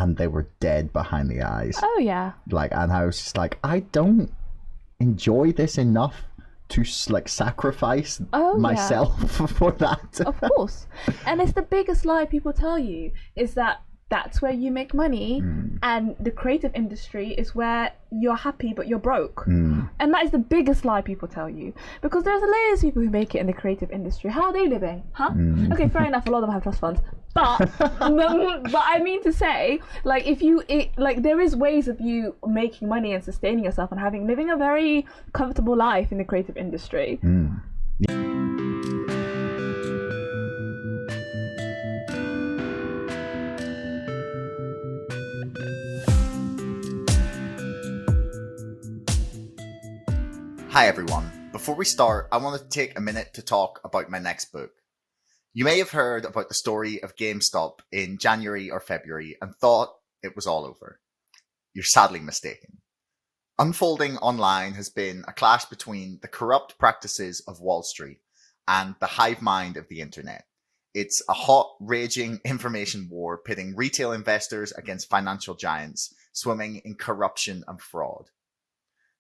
and they were dead behind the eyes. Oh yeah. Like, and I was just like, I don't enjoy this enough to like sacrifice myself for that. Of course. And it's the biggest lie people tell you, is that that's where you make money, and the creative industry is where you're happy but you're broke. And that is the biggest lie people tell you, because there's loads of people who make it in the creative industry. How are they living? Okay, fair enough, a lot of them have trust funds, but I mean to say, like, there is ways of you making money and sustaining yourself and living a very comfortable life in the creative industry. Hi everyone. Before we start, I want to take a minute to talk about my next book. You may have heard about the story of GameStop in January or February and thought it was all over. You're sadly mistaken. Unfolding online has been a clash between the corrupt practices of Wall Street and the hive mind of the internet. It's a hot, raging information war pitting retail investors against financial giants swimming in corruption and fraud.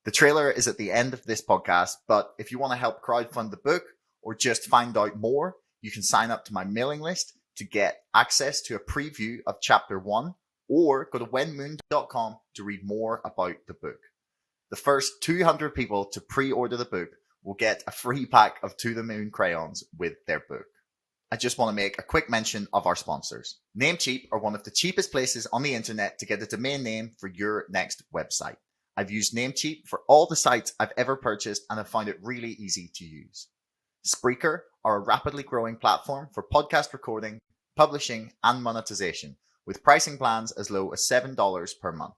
The trailer is at the end of this podcast, but if you want to help crowdfund the book or just find out more, you can sign up to my mailing list to get access to a preview of chapter 1, or go to whenmoon.com to read more about the book. The first 200 people to pre-order the book will get a free pack of To the Moon crayons with their book. I just want to make a quick mention of our sponsors. Namecheap are one of the cheapest places on the internet to get a domain name for your next website. I've used Namecheap for all the sites I've ever purchased and have found it really easy to use. Spreaker are a rapidly growing platform for podcast recording, publishing, and monetization, with pricing plans as low as $7 per month.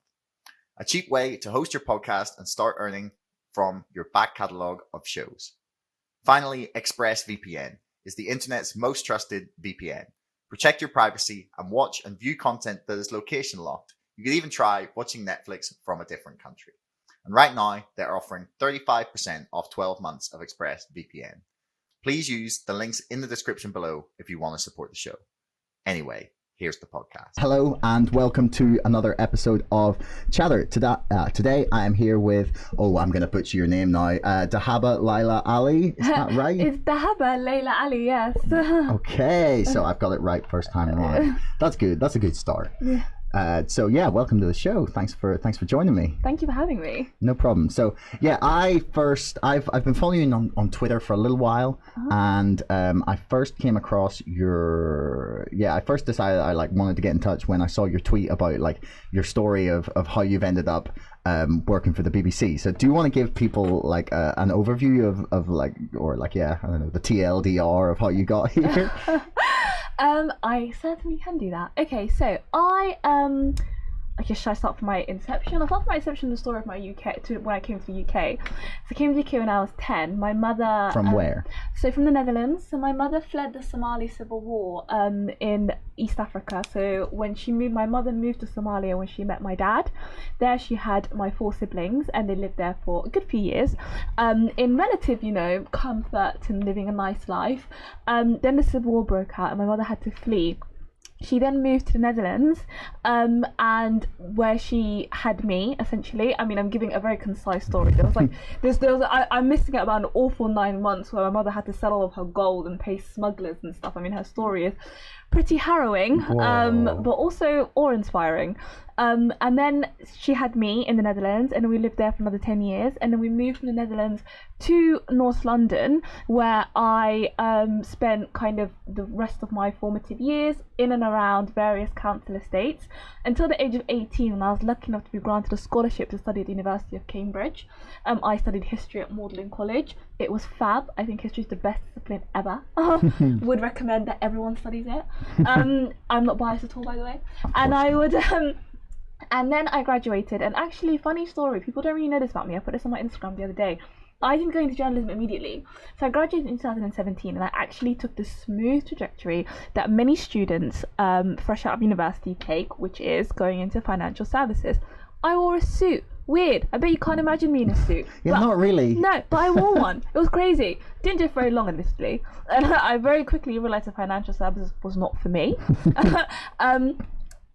A cheap way to host your podcast and start earning from your back catalogue of shows. Finally, ExpressVPN is the internet's most trusted VPN. Protect your privacy and watch and view content that is location locked. You could even try watching Netflix from a different country. And right now, they're offering 35% off 12 months of ExpressVPN. Please use the links in the description below if you want to support the show. Anyway, here's the podcast. Hello and welcome to another episode of Chatter. Today I am here with, I'm going to butcher your name now, Dahaba Layla Ali. Is that right? It's Dahaba Layla Ali, yes. Okay, so I've got it right first time around. That's good. That's a good start. Yeah. Welcome to the show. Thanks for joining me. Thank you for having me. No problem. So yeah, I've been following you on Twitter for a little while, and I first came across I first decided I wanted to get in touch when I saw your tweet about your story of how you've ended up working for the BBC. So do you want to give people an overview of I don't know, the TLDR of how you got here? I certainly can do that. Okay, so should I start from my inception? I'll start from my inception, the story of my when I came to the UK. So I came to the UK when I was 10. My mother... From where? So from the Netherlands. So my mother fled the Somali civil war in East Africa. So when my mother moved to Somalia when she met my dad. There she had my 4 siblings, and they lived there for a good few years in relative, comfort and living a nice life. Then the civil war broke out and my mother had to flee. She then moved to the Netherlands, and where she had me, essentially. I mean, I'm giving a very concise story. I'm missing out about an awful 9 months where my mother had to sell all of her gold and pay smugglers and stuff. I mean, her story is pretty harrowing, but also awe-inspiring. And then she had me in the Netherlands, and we lived there for another 10 years. And then we moved from the Netherlands to North London, where I spent kind of the rest of my formative years in and around various council estates until the age of 18, when I was lucky enough to be granted a scholarship to study at the University of Cambridge. I studied history at Magdalen College. It was fab. I think history is the best discipline ever. Would recommend that everyone studies it. I'm not biased at all, by the way. And I would... And then I graduated, and actually, funny story, people don't really know this about me. I put this on my Instagram the other day. I didn't go into journalism immediately. So I graduated in 2017, and I actually took the smooth trajectory that many students fresh out of university take, which is going into financial services. I wore a suit. Weird. I bet you can't imagine me in a suit. Yeah, not really. No, but I wore one. It was crazy. Didn't do it very long, admittedly. And I very quickly realised that financial services was not for me.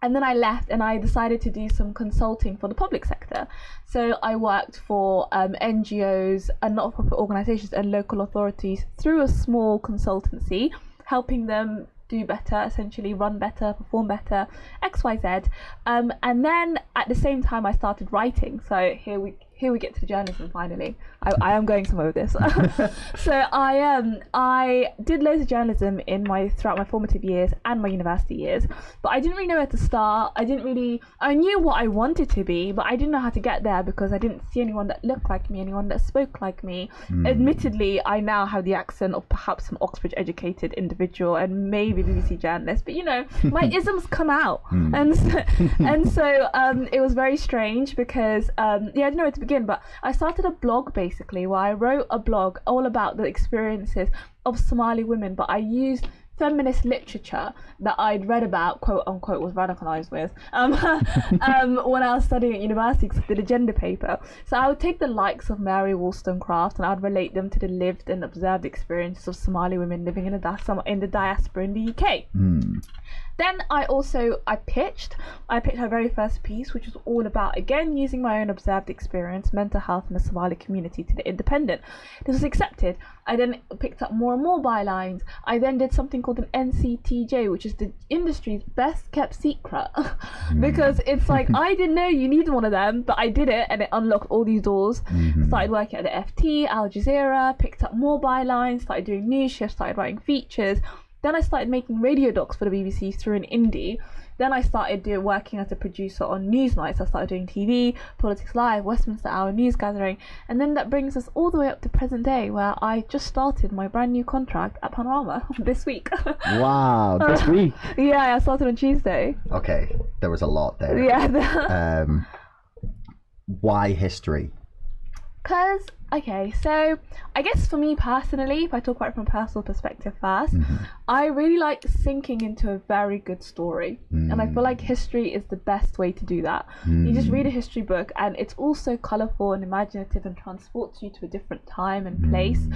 And then I left and I decided to do some consulting for the public sector. So I worked for NGOs and not-for-profit organisations and local authorities through a small consultancy, helping them do better, essentially run better, perform better, XYZ. And then at the same time I started writing. So here we get to the journalism finally. I am going somewhere with this. So I did loads of journalism throughout my formative years and my university years, but I didn't really know where to start. I knew what I wanted to be, but I didn't know how to get there because I didn't see anyone that looked like me, anyone that spoke like me. Admittedly, I now have the accent of perhaps an Oxford educated individual and maybe BBC journalist, but my isms come out. And so it was very strange because I didn't know where to begin, but I started a blog basically where I wrote a blog all about the experiences of Somali women, but I used feminist literature that I'd read about, quote unquote, was radicalized with when I was studying at university because I did a gender paper. So I would take the likes of Mary Wollstonecraft and I'd relate them to the lived and observed experiences of Somali women living in the diaspora in the UK. Then I pitched our very first piece, which was all about, again, using my own observed experience, mental health in the Somali community, to the Independent. This was accepted. I then picked up more and more bylines. I then did something called an NCTJ, which is the industry's best kept secret. Because it's like, I didn't know you needed one of them, but I did it and it unlocked all these doors. Started working at the FT, Al Jazeera, picked up more bylines, started doing news shifts, started writing features. Then I started making radio docs for the BBC through an indie. Then I started working as a producer on Newsnight. So I started doing TV, Politics Live, Westminster Hour, News Gathering. And then that brings us all the way up to present day, where I just started my brand new contract at Panorama this week. Wow, this week? Yeah, I started on Tuesday. Okay, there was a lot there. Yeah. Why history? Because, okay, so I guess for me personally, if I talk about it from a personal perspective first, I really like sinking into a very good story. And I feel like history is the best way to do that. You just read a history book and it's also colourful and imaginative and transports you to a different time and place.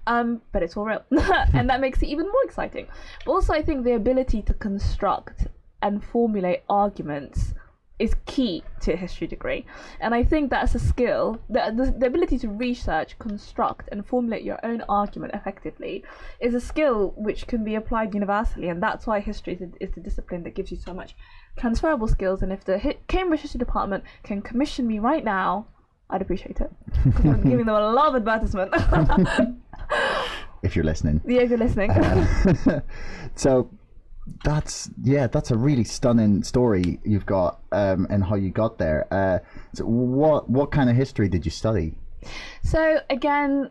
But it's all real. And that makes it even more exciting. But also I think the ability to construct and formulate arguments is key to a history degree, and I think that's a skill. The ability to research, construct and formulate your own argument effectively is a skill which can be applied universally, and that's why history is the discipline that gives you so much transferable skills. And if the Cambridge History Department can commission me right now, I'd appreciate it, because I'm giving them a lot of advertisement. If you're listening. Yeah, if you're listening. So that's a really stunning story you've got, and how you got there. So what kind of history did you study? So again,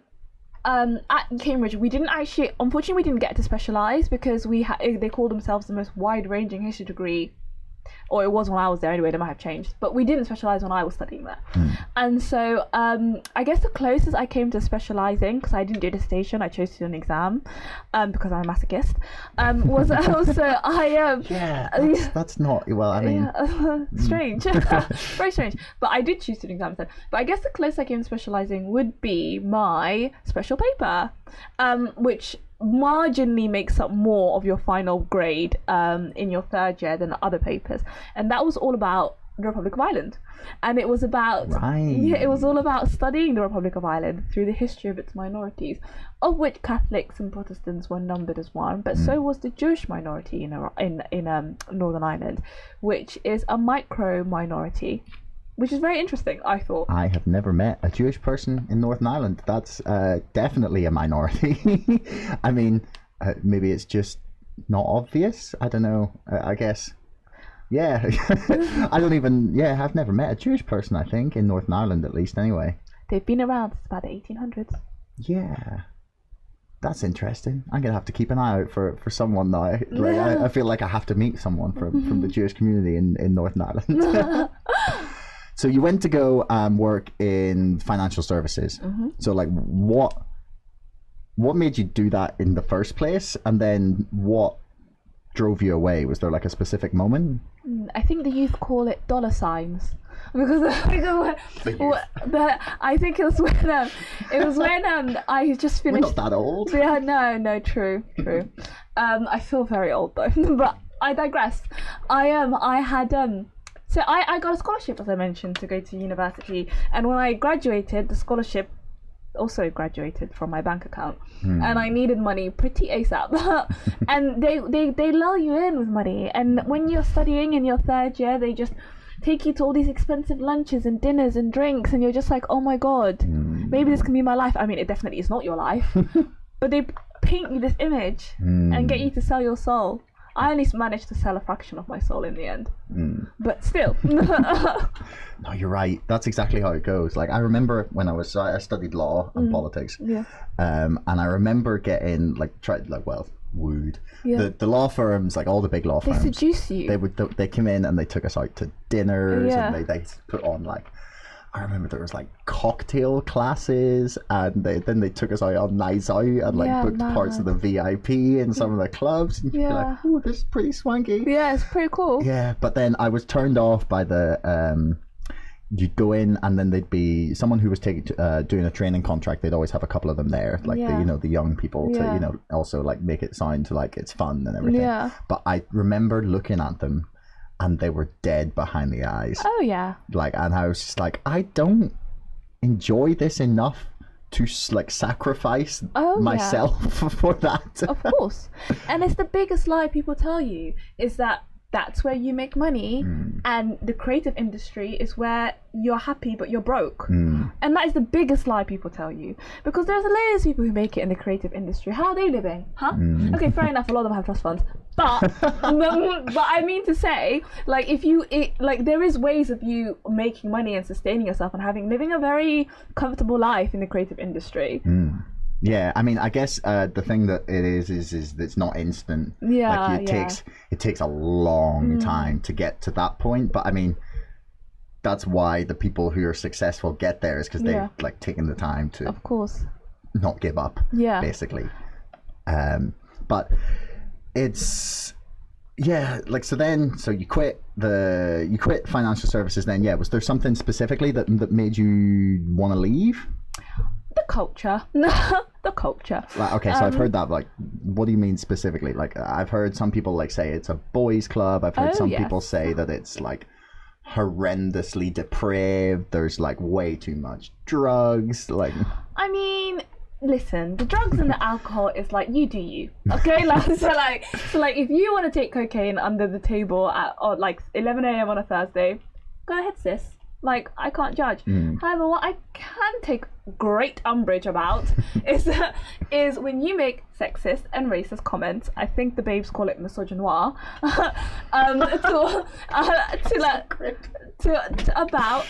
at Cambridge, unfortunately we didn't get to specialise because they call themselves the most wide-ranging history degree, or it was when I was there anyway. They might have changed, but we didn't specialise when I was studying there. And so I guess the closest I came to specialising, because I didn't do a dissertation, I chose to do an exam because I'm a masochist, was also that's not, well, I mean, strange. Very strange, but I did choose to do an exam instead. But I guess the closest I came to specialising would be my special paper, which marginally makes up more of your final grade in your third year than other papers, and that was all about the Republic of Ireland. And it was about it was all about studying the Republic of Ireland through the history of its minorities, of which Catholics and Protestants were numbered as one, but so was the Jewish minority in Northern Ireland, which is a micro minority, which is very interesting, I thought. I have never met a Jewish person in Northern Ireland. That's definitely a minority. I mean, maybe it's just not obvious. I don't know. I guess. Yeah. I've never met a Jewish person, I think, in Northern Ireland, at least, anyway. They've been around since about the 1800s. Yeah. That's interesting. I'm going to have to keep an eye out for someone now. I feel like I have to meet someone from the Jewish community in Northern Ireland. So you went to go work in financial services. So like what made you do that in the first place? And then what drove you away? Was there like a specific moment? I think the youth call it dollar signs. Because I think it was when I just finished. We're not that old. Yeah, no, true. I feel very old though. But I digress. I had so I got a scholarship, as I mentioned, to go to university, and when I graduated, the scholarship also graduated from my bank account, and I needed money pretty ASAP. And they lull you in with money, and when you're studying in your third year, they just take you to all these expensive lunches and dinners and drinks, and you're just like, oh my god, maybe this can be my life. I mean, it definitely is not your life, but they paint you this image and get you to sell your soul. I only managed to sell a fraction of my soul in the end, but still. No, you're right. That's exactly how it goes. Like, I remember when I studied law and politics, and I remember getting wooed. Yeah. The law firms, like all the big law firms, they seduce you. They came in and they took us out to dinners, and they put on like, I remember there was like cocktail classes, and then they took us out on nights out and like booked parts of the VIP in some of the clubs. And you'd be like, oh, this is pretty swanky. Yeah, it's pretty cool. Yeah, but then I was turned off by the you'd go in, and then there'd be someone who was doing a training contract. They'd always have a couple of them there, like the young people to also like make it sound like it's fun and everything. Yeah. But I remember looking at them, and they were dead behind the eyes. Oh yeah. Like, and I was just like, I don't enjoy this enough to like sacrifice myself for that. Of course. And it's the biggest lie people tell you, is that that's where you make money, and the creative industry is where you're happy but you're broke. And that is the biggest lie people tell you, because there's loads of people who make it in the creative industry. How are they living? Okay, fair enough, a lot of them have trust funds, but I mean to say, like, there is ways of you making money and sustaining yourself and living a very comfortable life in the creative industry. Yeah, I mean, I guess the thing that it is it's not instant. Yeah, like it takes a long time to get to that point. But I mean, that's why the people who are successful get there, is because they've like taken the time to, of course, not give up. Yeah, basically. But it's like so you quit financial services. Then was there something specifically that made you want to leave? The culture. The culture. Like, okay, so I've heard that. Like, what do you mean specifically? Like, I've heard some people like say it's a boys' club. I've heard some people say that it's like horrendously depraved. There's like way too much drugs. Like, I mean, listen, the drugs and the alcohol is like, you do you. Okay, like so like if you want to take cocaine under the table at like 11 a.m. on a Thursday, go ahead, sis. Like, I can't judge. However, what I can take great umbrage about is when you make sexist and racist comments. I think the babes call it misogynoir. About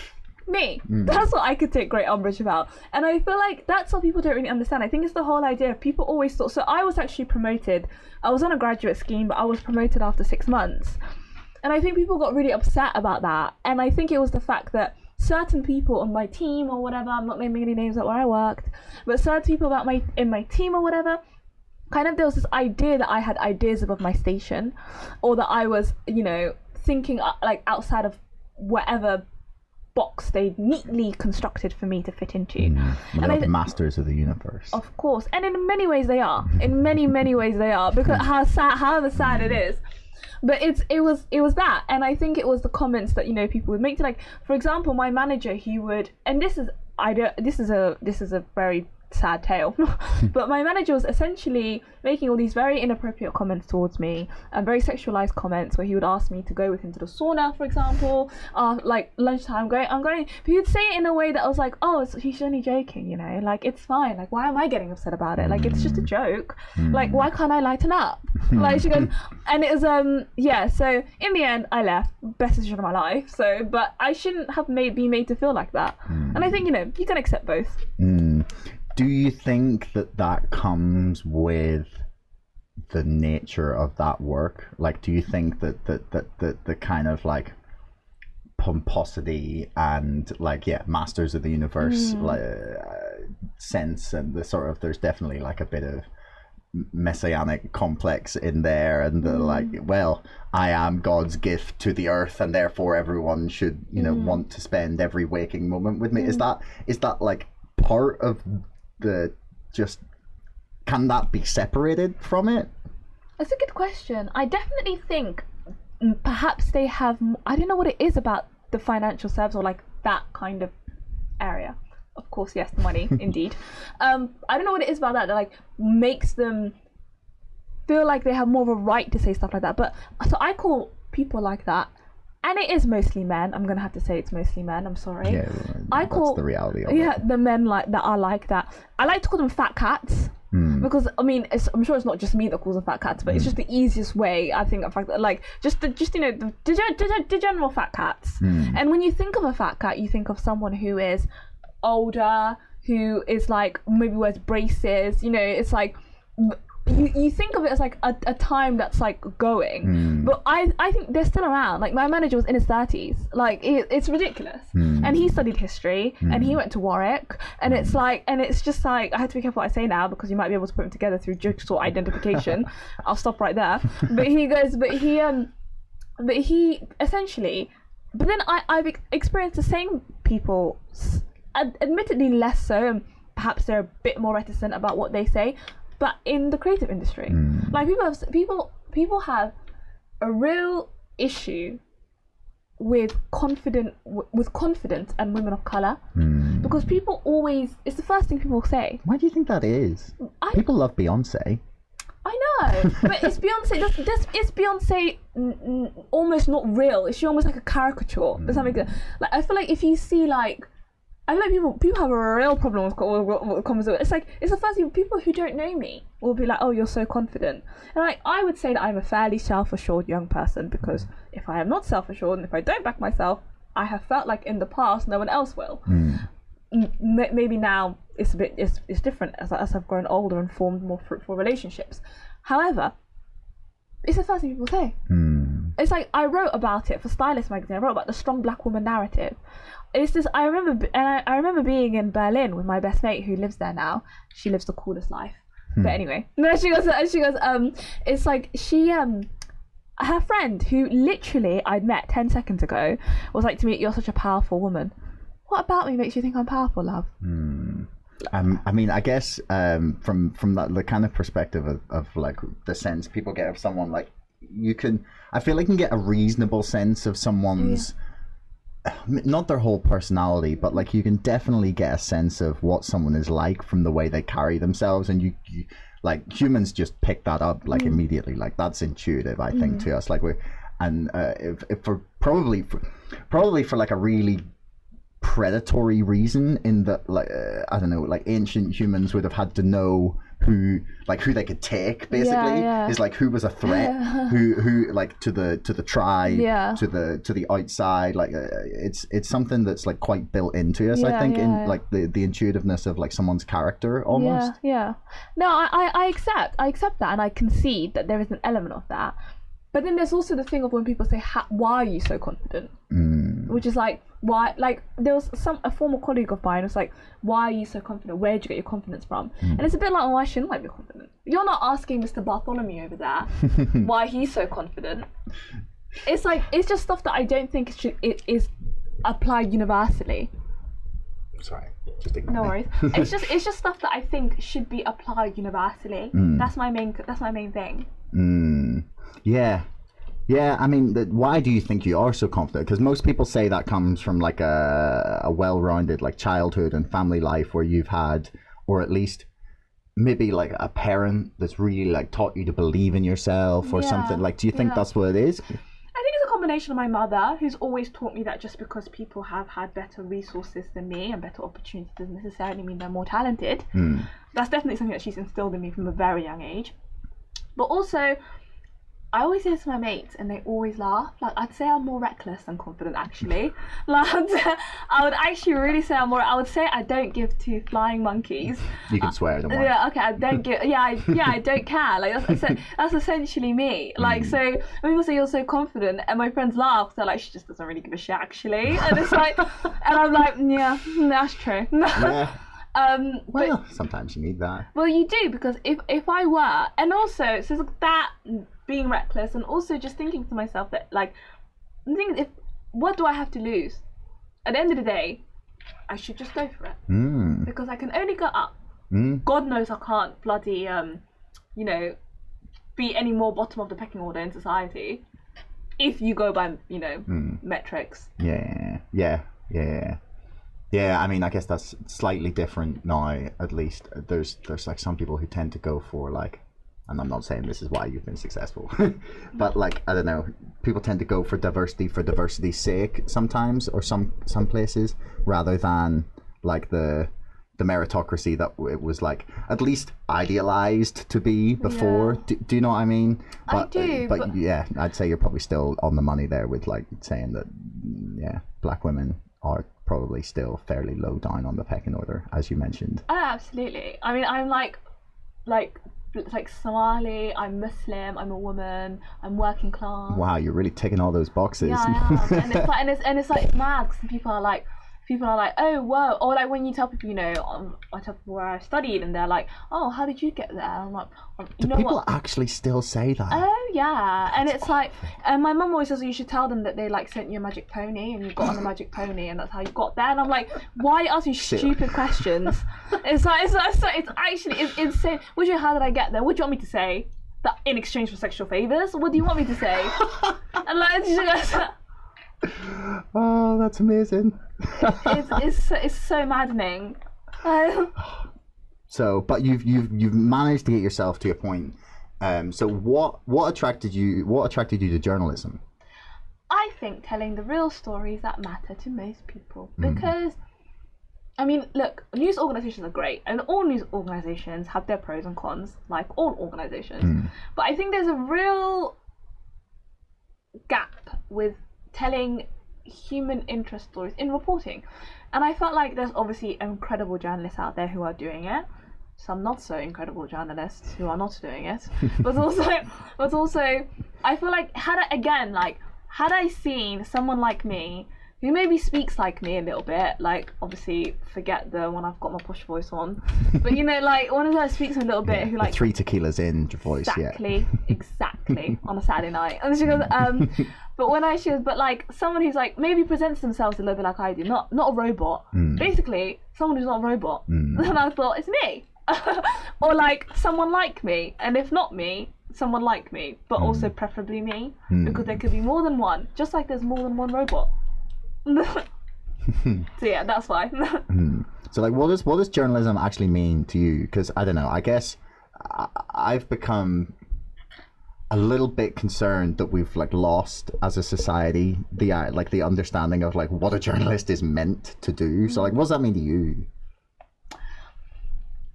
me. That's what I could take great umbrage about. And I feel like that's what people don't really understand. I think it's the whole idea of people always thought. So I was actually promoted. I was on a graduate scheme, but I was promoted after 6 months. And I think people got really upset about that. And I think it was the fact that certain people on my team or whatever, I'm not naming any names at where I worked, but certain people in my team or whatever, kind of there was this idea that I had ideas above my station, or that I was, thinking like outside of whatever box they'd neatly constructed for me to fit into. Like masters of the universe. Of course. And in many ways they are. In many, many ways they are. Because however sad it is. But it was that, and I think it was the comments that people would make to, like, for example, my manager, he would, and this is a very sad tale, but my manager was essentially making all these very inappropriate comments towards me, and very sexualized comments, where he would ask me to go with him to the sauna, for example, like lunchtime, I'm going, but he would say it in a way that I was like, oh, he's only joking, like, it's fine, like, why am I getting upset about it, like, it's just a joke, like, why can't I lighten up? Like, she goes, and it was so in the end I left, best decision of my life, but I shouldn't have been made to feel like that. And I think you can accept both. Do you think that comes with the nature of that work? Like, do you think that the kind of like pomposity and like masters of the universe sense, and the sort of, there's definitely like a bit of messianic complex in there, and the like, well, I am God's gift to the earth, and therefore everyone should want to spend every waking moment with me. Is that like part of the, just, can that be separated from it? That's a good question. I definitely think perhaps they have. I don't know what it is about the financial service or like that kind of area. Of course, yes, the money, indeed. I don't know what it is about that like makes them feel like they have more of a right to say stuff like that. But so I call people like that, and it is mostly men. I'm gonna have to say it's mostly men. I'm sorry. Yeah, I call that's the reality of it. the men like that are like that. I like to call them fat cats. Because I mean, I'm sure it's not just me that calls them fat cats, but it's just the easiest way. I think, in fact, like just you know, the general fat cats. And when you think of a fat cat, you think of someone who is older, who is like maybe wears braces. You know, it's like you think of it as like a time that's like going. But I think they're still around. Like my manager was in his 30s. Like it's ridiculous. And he studied history and he went to Warwick, and it's like, and it's just like, I have to be careful what I say now because you might be able to put them together through jigsaw identification. I'll stop right there. But he essentially, but then I've experienced the same people, admittedly less so, and perhaps they're a bit more reticent about what they say, but in the creative industry, like people have a real issue with confidence and women of color, because people always, it's the first thing people say. Why do you think that is? People love Beyonce. I know, but is Beyonce is Beyonce almost not real? Is she almost like a caricature? Does that make sense? Like I feel like if you see like, I feel like people have a real problem with comments. It's like, it's the first thing, people who don't know me will be like, oh, you're so confident. And like, I would say that I'm a fairly self-assured young person, because if I am not self-assured and if I don't back myself, I have felt like in the past no one else will. Maybe now it's different as I've grown older and formed more fruitful relationships. However, it's the first thing people say. It's like, I wrote about it for Stylist magazine. I wrote about the strong black woman narrative. It's this. I remember being in Berlin with my best mate who lives there now. She lives the coolest life. But anyway, no, she goes. It's like her friend who literally I'd met 10 seconds ago was like to me, "You're such a powerful woman." What about me makes you think I'm powerful, love? I mean, I guess from that, the kind of perspective of like the sense people get of someone, like I feel like you can get a reasonable sense of someone's, not their whole personality, but like you can definitely get a sense of what someone is like from the way they carry themselves, and you like humans just pick that up like immediately. Like that's intuitive, I think, to us. Like if for probably for like a really predatory reason, in that like I don't know, like ancient humans would have had to know who they could take, basically. Is like who was a threat, who like to the tribe, to the outside. Like it's something that's like quite built into us, I think, in like the intuitiveness of like someone's character almost. No, I accept that, and I concede that there is an element of that. But then there's also the thing of when people say, why are you so confident? Which is like, why? Like there was a former colleague of mine was like, why are you so confident? Where did you get your confidence from? And it's a bit like, oh, why shouldn't I be confident? You're not asking Mr. Bartholomew over there why he's so confident. It's like, it's just stuff that I don't think it is applied universally. Sorry, just ignore me. No worries. It's just stuff that I think should be applied universally. That's my main thing. Yeah, I mean, why do you think you are so confident? Because most people say that comes from like a well-rounded like childhood and family life where you've had, or at least maybe like a parent that's really like taught you to believe in yourself or something. Like, do you think that's what it is? I think it's a combination of my mother, who's always taught me that just because people have had better resources than me and better opportunities doesn't necessarily mean they're more talented. That's definitely something that she's instilled in me from a very young age. But also, I always say this to my mates and they always laugh. Like, I'd say I'm more reckless than confident, actually. Like, I would actually really say I would say I don't give two flying monkeys. You can swear, don't worry. Yeah, okay, I don't give, I don't care. Like, that's essentially me. Like, so when people say you're so confident, and my friends laugh, they're like, she just doesn't really give a shit, actually. And it's like, and I'm like, yeah, that's true. Well, sometimes you need that. Well, you do, because if I were, and also, so that being reckless, and also just thinking to myself that, like, the thing is, what do I have to lose? At the end of the day, I should just go for it. Because I can only go up. God knows I can't bloody, be any more bottom of the pecking order in society if you go by, you know, metrics. Yeah. I mean, I guess that's slightly different now. At least there's like some people who tend to go for like, and I'm not saying this is why you've been successful, but like, I don't know, people tend to go for diversity's sake sometimes, or some places, rather than like the meritocracy that it was like at least idealized to be before. Do you know what I mean? I do, but yeah, I'd say you're probably still on the money there with like saying that black women are probably still fairly low down on the pecking order, as you mentioned. Oh, absolutely. I mean, I'm like Somali, I'm Muslim, I'm a woman, I'm working class. Wow, you're really ticking all those boxes. Yeah, I am. and it's like, it's mad, because people are like, oh, whoa. Or like when you tell people, you know, I tell people where I studied, and they're like, oh, how did you get there? And I'm like, you know people what? actually still say that? Oh, yeah. And it's like, and my mum always says you should tell them that they like sent you a magic pony, and you got on the magic pony, and that's how you got there. And I'm like, why ask me stupid questions? It's insane. How did I get there? What do you want me to say? That in exchange for sexual favors? What do you want me to say? And like, oh, that's amazing. it's so maddening. So, but you've managed to get yourself to a point. So what attracted you to journalism? I think telling the real stories that matter to most people, because I mean, look, news organizations are great, and all news organizations have their pros and cons, like all organizations. But I think there's a real gap with telling human interest stories in reporting, and I felt like there's obviously incredible journalists out there who are doing it, some not so incredible journalists who are not doing it, but also I feel like had I seen someone like me who maybe speaks like me a little bit, like obviously forget the when I've got my posh voice on, but you know, like one of those speaks a little bit, who like 3 tequilas in your voice, exactly on a Saturday night, and she goes, but like someone who's like maybe presents themselves a little bit like I do, not a robot, basically someone who's not a robot. And I thought, it's me, or like someone like me, and if not me, someone like me, but also preferably me, because there could be more than one, just like there's more than one robot. So yeah, that's why. So like, what does journalism actually mean to you? Because I don't know, I guess I've become a little bit concerned that we've like lost as a society the understanding of like what a journalist is meant to do. So like, what does that mean to you?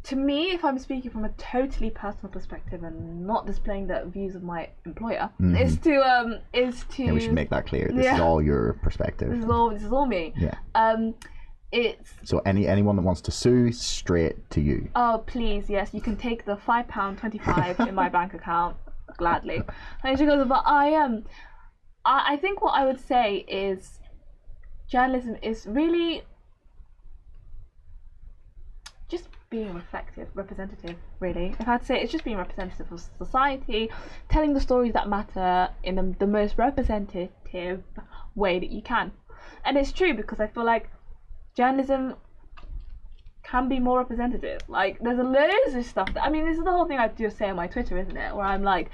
To me, if I'm speaking from a totally personal perspective and not displaying the views of my employer, is to Yeah, we should make that clear. This is all your perspective. This is all me. Yeah. It's so anyone that wants to sue, straight to you. Oh please, yes, you can take the £5.25 in my bank account gladly. And she goes, but I think what I would say is journalism is really just being representative, really. If I'd say it's just being representative of society, telling the stories that matter in the most representative way that you can. And it's true, because I feel like journalism can be more representative. Like, there's loads of stuff that, I mean, this is the whole thing I do say on my Twitter, isn't it? Where I'm like,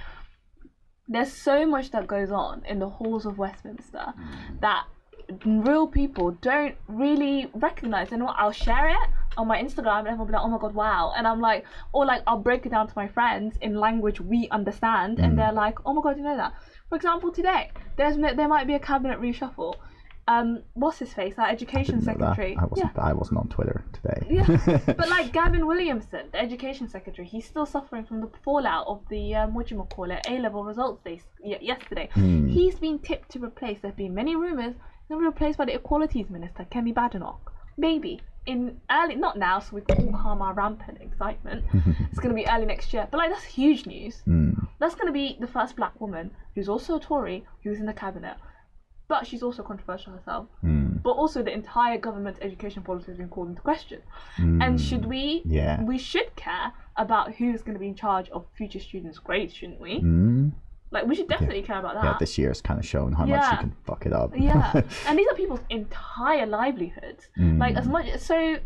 there's so much that goes on in the halls of Westminster that real people don't really recognize. And I'll share it on my Instagram, and everyone will be like, oh my god, wow. And I'm like, or like I'll break it down to my friends in language we understand, and they're like, oh my god, you know that. For example, today there might be a cabinet reshuffle. What's his face, our education secretary? I wasn't on Twitter today. Yeah, but like Gavin Williamson, the education secretary, he's still suffering from the fallout of the A-level results yesterday. He's been tipped to replace. There's been many rumours. He'll be replaced by the Equalities Minister, Kemi Badenoch. Maybe in early, not now, so we can all calm our rampant excitement. It's going to be early next year, but like, that's huge news. That's going to be the first black woman who's also a Tory who's in the cabinet, but she's also controversial herself. But also the entire government's education policy has been called into question. And should we? Yeah. We should care about who's going to be in charge of future students' grades, shouldn't we? Like, we should definitely care about that. Yeah, this year's kind of shown how much you can fuck it up. Yeah, and these are people's entire livelihoods. Like, as much, so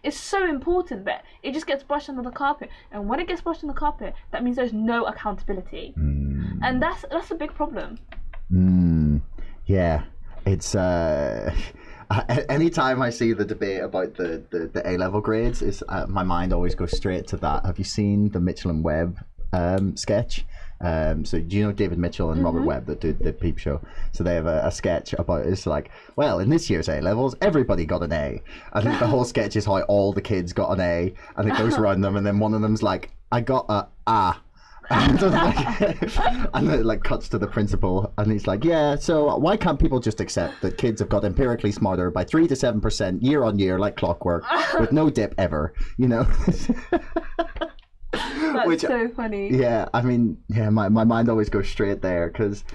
it's so important, but it just gets brushed under the carpet. And when it gets brushed under the carpet, that means there's no accountability, and that's a big problem. Yeah, it's anytime I see the debate about the A-level grades, my mind always goes straight to that. Have you seen the Mitchell and Webb sketch? So do you know David Mitchell and Robert Webb that do the Peep Show? So they have a sketch about, it's like, well, in this year's A-levels, everybody got an A. I think the whole sketch is how all the kids got an A, and it goes around them, and then one of them's like, I got a A. And then it like cuts to the principal, and he's like, yeah, so why can't people just accept that kids have got empirically smarter by 3 to 7% year on year like clockwork with no dip ever, That's so funny. Yeah, I mean, my mind always goes straight there, because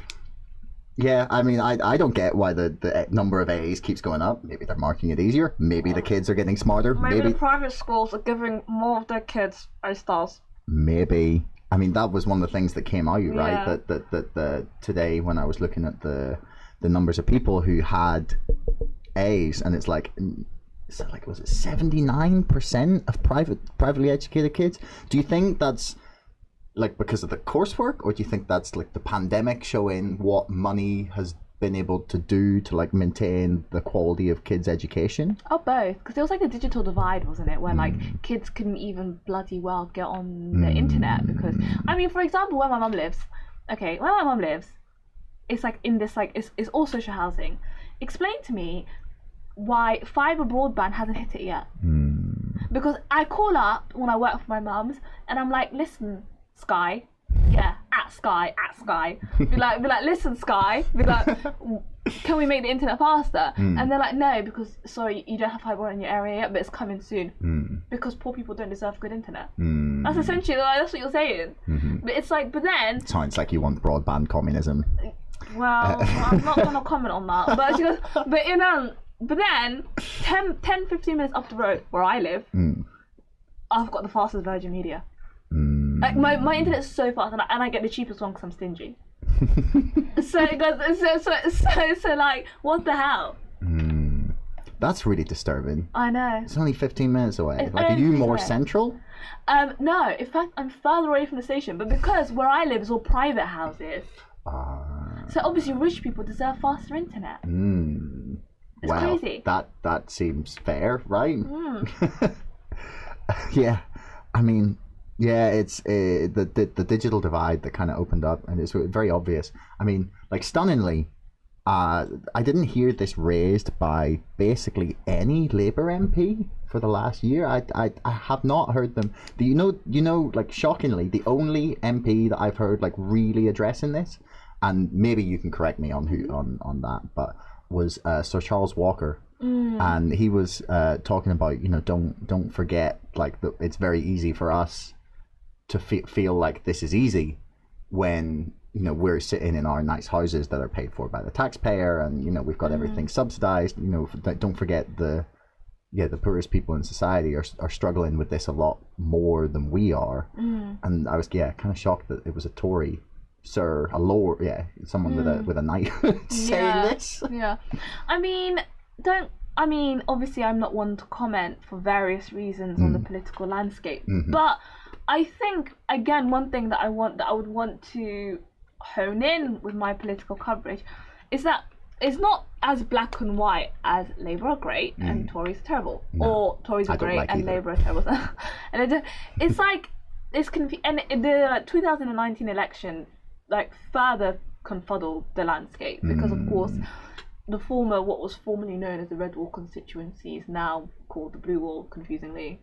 I don't get why the number of A's keeps going up. Maybe they're marking it easier, maybe the kids are getting smarter, maybe the private schools are giving more of their kids A stars. Maybe. I mean, that was one of the things that came out, right? That today when I was looking at the numbers of people who had A's, and it's like was it 79% of privately educated kids? Do you think that's like because of the coursework, or do you think that's like the pandemic showing what money has been able to do to like maintain the quality of kids' education? Oh, both, because there was like a digital divide, wasn't it, where like kids couldn't even bloody well get on the internet, because I mean, for example, where my mum lives, it's like in this like it's all social housing. Explain to me why fibre broadband hasn't hit it yet. Because I call up when I work for my mum's, and I'm like, listen, Sky, at Sky. Be like, listen, Sky. Be like, can we make the internet faster? And they're like, no, because sorry, you don't have fibre in your area yet, but it's coming soon. Because poor people don't deserve good internet. That's essentially that's what you're saying. But it's like, but then sounds like you want broadband communism. Well, I'm not gonna comment on that. But she goes, but then 10, 15 minutes up the road where I live, I've got the fastest Virgin Media. Like my internet's so fast, and I get the cheapest one because I'm stingy. So it goes, so like, what the hell? That's really disturbing. I know. It's only 15 minutes away. Like, are you more central? No, in fact, I'm further away from the station, but because where I live is all private houses, so obviously rich people deserve faster internet. It's crazy. That seems fair, right? Yeah, I mean, yeah, it's the digital divide that kind of opened up, and it's very obvious. I mean, like, stunningly, I didn't hear this raised by basically any Labour MP for the last year. I have not heard them. Do you know, like, shockingly, the only MP that I've heard like really addressing this, and maybe you can correct me on on that, but was Sir Charles Walker. And he was talking about, don't forget, like, it's very easy for us to feel like this is easy when we're sitting in our nice houses that are paid for by the taxpayer, and we've got everything subsidized. Don't forget the poorest people in society are struggling with this a lot more than we are. And I was kind of shocked that it was a Tory sir, someone with a knife saying this. I mean, obviously I'm not one to comment for various reasons on the political landscape, but I think, again, one thing that I would want to hone in with my political coverage is that it's not as black and white as Labour are great and Tories are terrible, or Tories are great and Labour are terrible. And it's like, it's and the 2019 election like further confuddled the landscape, because of course the former, what was formerly known as the Red Wall constituency, is now called the Blue Wall, confusingly.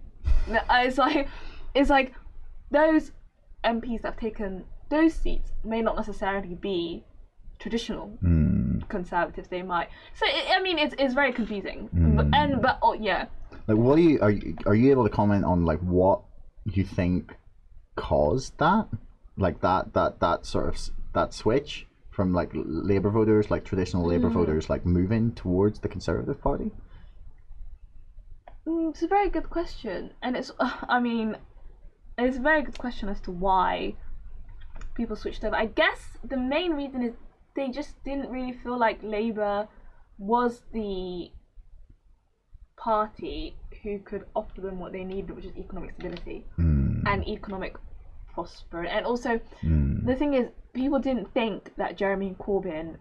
It's like those MPs that have taken those seats may not necessarily be traditional Conservatives. They might. So it's very confusing. But yeah. Like, what are you able to comment on, like, what you think caused that? Like that sort of that switch from like Labour voters, like traditional Labour voters, like moving towards the Conservative Party? It's a very good question, and it's a very good question as to why people switched over. I guess the main reason is they just didn't really feel like Labour was the party who could offer them what they needed, which is economic stability and economic prosperity. And also, the thing is, people didn't think that Jeremy Corbyn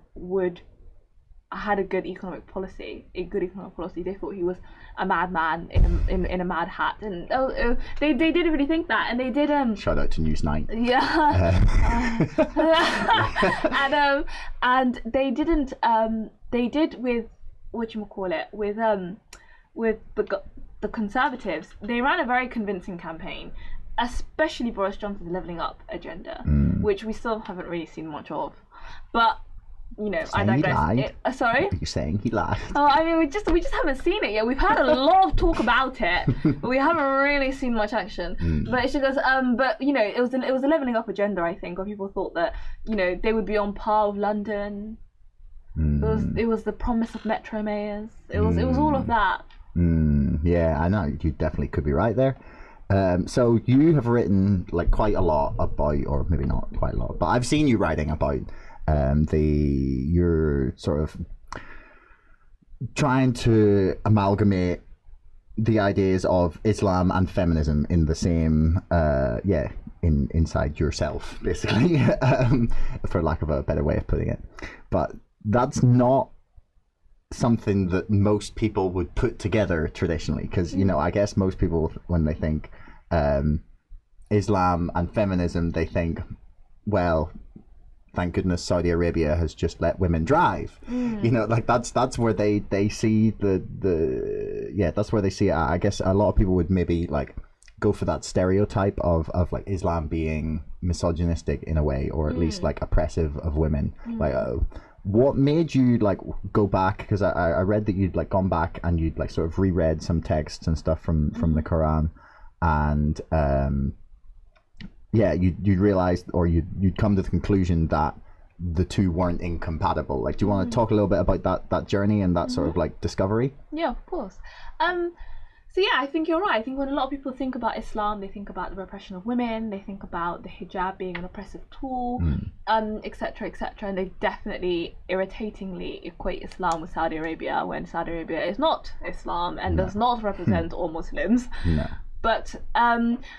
had a good economic policy. They thought he was a madman in a mad hat, and they didn't really think that. And they did shout out to Newsnight. And they didn't they did with with the Conservatives. They ran a very convincing campaign, especially Boris Johnson's levelling up agenda, which we still haven't really seen much of. But you know, I digress. Sorry? Are you saying he lied? Oh, I mean, we just haven't seen it yet. We've had a lot of talk about it, but we haven't really seen much action. But she goes, but you know, it was a levelling up agenda. I think, where people thought that, you know, they would be on par with London. It was the promise of metro mayors. It was all of that. Yeah, I know. You definitely could be right there. So you have written like quite a lot about, or maybe not quite a lot, but I've seen you writing about you're sort of trying to amalgamate the ideas of Islam and feminism in the same inside yourself, basically, for lack of a better way of putting it. But that's not something that most people would put together traditionally, because, you know, I guess most people, when they think Islam and feminism, they think, well, thank goodness Saudi Arabia has just let women drive. You know, like that's where they see that's where they see it. I guess a lot of people would maybe like go for that stereotype of like Islam being misogynistic in a way, or at least like oppressive of women. Like what made you like go back, because I read that you'd like gone back and you'd like sort of reread some texts and stuff from the Quran, and you'd realized, or you'd come to the conclusion that the two weren't incompatible. Like, do you want to talk a little bit about that journey and that sort of like discovery? Yeah, of course. So yeah, I think you're right. I think when a lot of people think about Islam, they think about the repression of women, they think about the hijab being an oppressive tool, etc., etc., and they definitely irritatingly equate Islam with Saudi Arabia, when Saudi Arabia is not Islam and does not represent all Muslims. No. But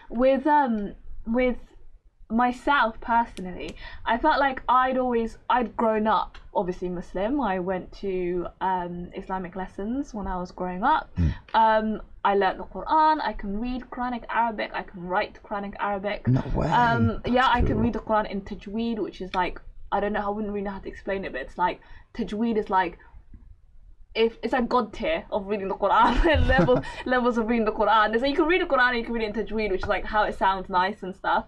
with myself personally, I felt like I'd grown up obviously Muslim. I went to Islamic lessons when I was growing up. I learnt the Quran. I can read Quranic Arabic. I can write Quranic Arabic. No way. I can read the Quran in Tajweed, which is like, I don't know, I wouldn't really know how to explain it, but it's like Tajweed is like, if it's like God tier of reading the Quran, levels of reading the Quran. So you can read the Quran and you can read it in Tajweed, which is like how it sounds nice and stuff.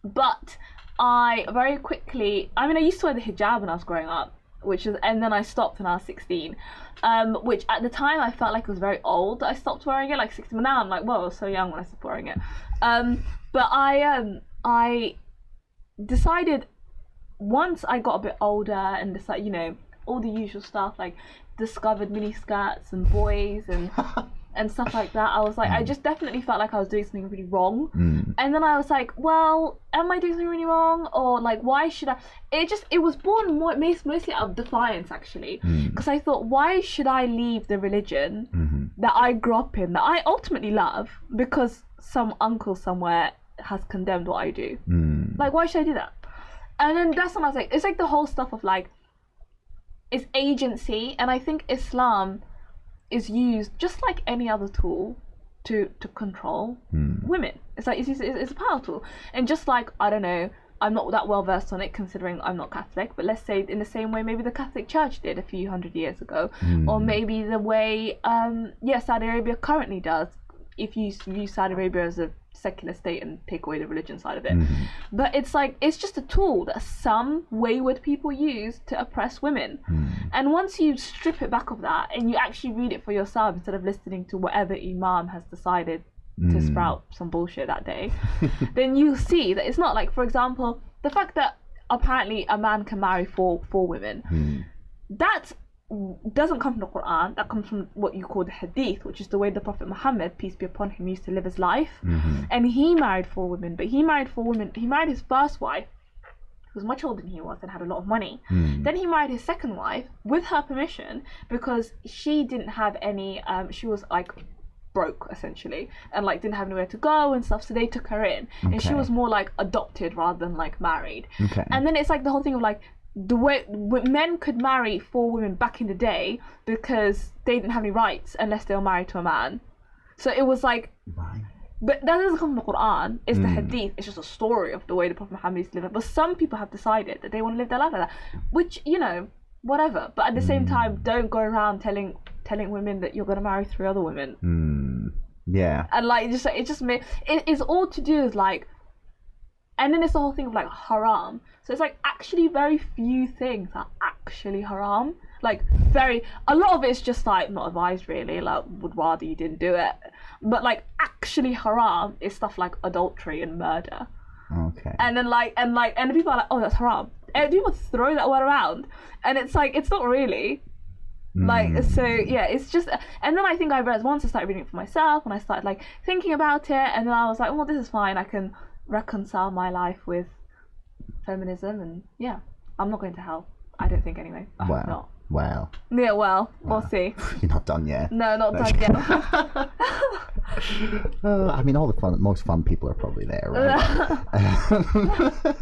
But I very quickly, I mean, I used to wear the hijab when I was growing up, and then I stopped when I was 16, which at the time I felt like it was very old that I stopped wearing it, like 16. But now I'm like, whoa, I was so young when I stopped wearing it. But I decided once I got a bit older and decided, you know, all the usual stuff, like discovered mini skirts and boys and stuff like that. I was like, I just definitely felt like I was doing something really wrong. And then I was like, well, am I doing something really wrong? Or like, why should I? It was born mostly out of defiance, actually. Because I thought, why should I leave the religion that I grew up in, that I ultimately love, because some uncle somewhere has condemned what I do? Like, why should I do that? And then that's when I was like, it's like the whole stuff of like, it's agency, and I think Islam is used just like any other tool to control women. It's like it's a power tool, and just like, I don't know, I'm not that well versed on it considering I'm not Catholic, but let's say in the same way maybe the Catholic Church did a few hundred years ago, or maybe the way Saudi Arabia currently does, if you use Saudi Arabia as a secular state and take away the religion side of it. But it's like, it's just a tool that some wayward people use to oppress women. And once you strip it back of that and you actually read it for yourself instead of listening to whatever imam has decided to sprout some bullshit that day, then you see that it's not like, for example, the fact that apparently a man can marry four women, that doesn't come from the Quran. That comes from what you call the Hadith, which is the way the Prophet Muhammad, peace be upon him, used to live his life. And he married 4 women, but he married his first wife, who was much older than he was and had a lot of money. Then he married his second wife with her permission because she didn't have any, she was like broke essentially and like didn't have anywhere to go and stuff, so they took her in. And she was more like adopted rather than like married. And then it's like the whole thing of like the way men could marry 4 women back in the day because they didn't have any rights unless they were married to a man. So it was like, but that doesn't come from the Quran. It's the Hadith. It's just a story of the way the Prophet Muhammad used to live. But some people have decided that they want to live their life like that, which, you know, whatever. But at the same time, don't go around telling women that you're going to marry 3 other women. Yeah. And like it's all to do with like, and then it's the whole thing of like haram. So it's like actually very few things are actually haram. Like a lot of it's just like not advised really, like would rather you didn't do it. But like actually haram is stuff like adultery and murder. Okay. And then and people are like, oh, that's haram. And people throw that word around, and it's like it's not really. Like, so yeah, it's just, and then I think I realized once I started reading it for myself and I started like thinking about it, and then I was like, well, this is fine. I can reconcile my life with feminism, and yeah, I'm not going to hell. I don't think anyway. I hope not. Well. Yeah, well, we'll see. You're not done yet. No, not done yet. I mean, all the most fun people are probably there, right?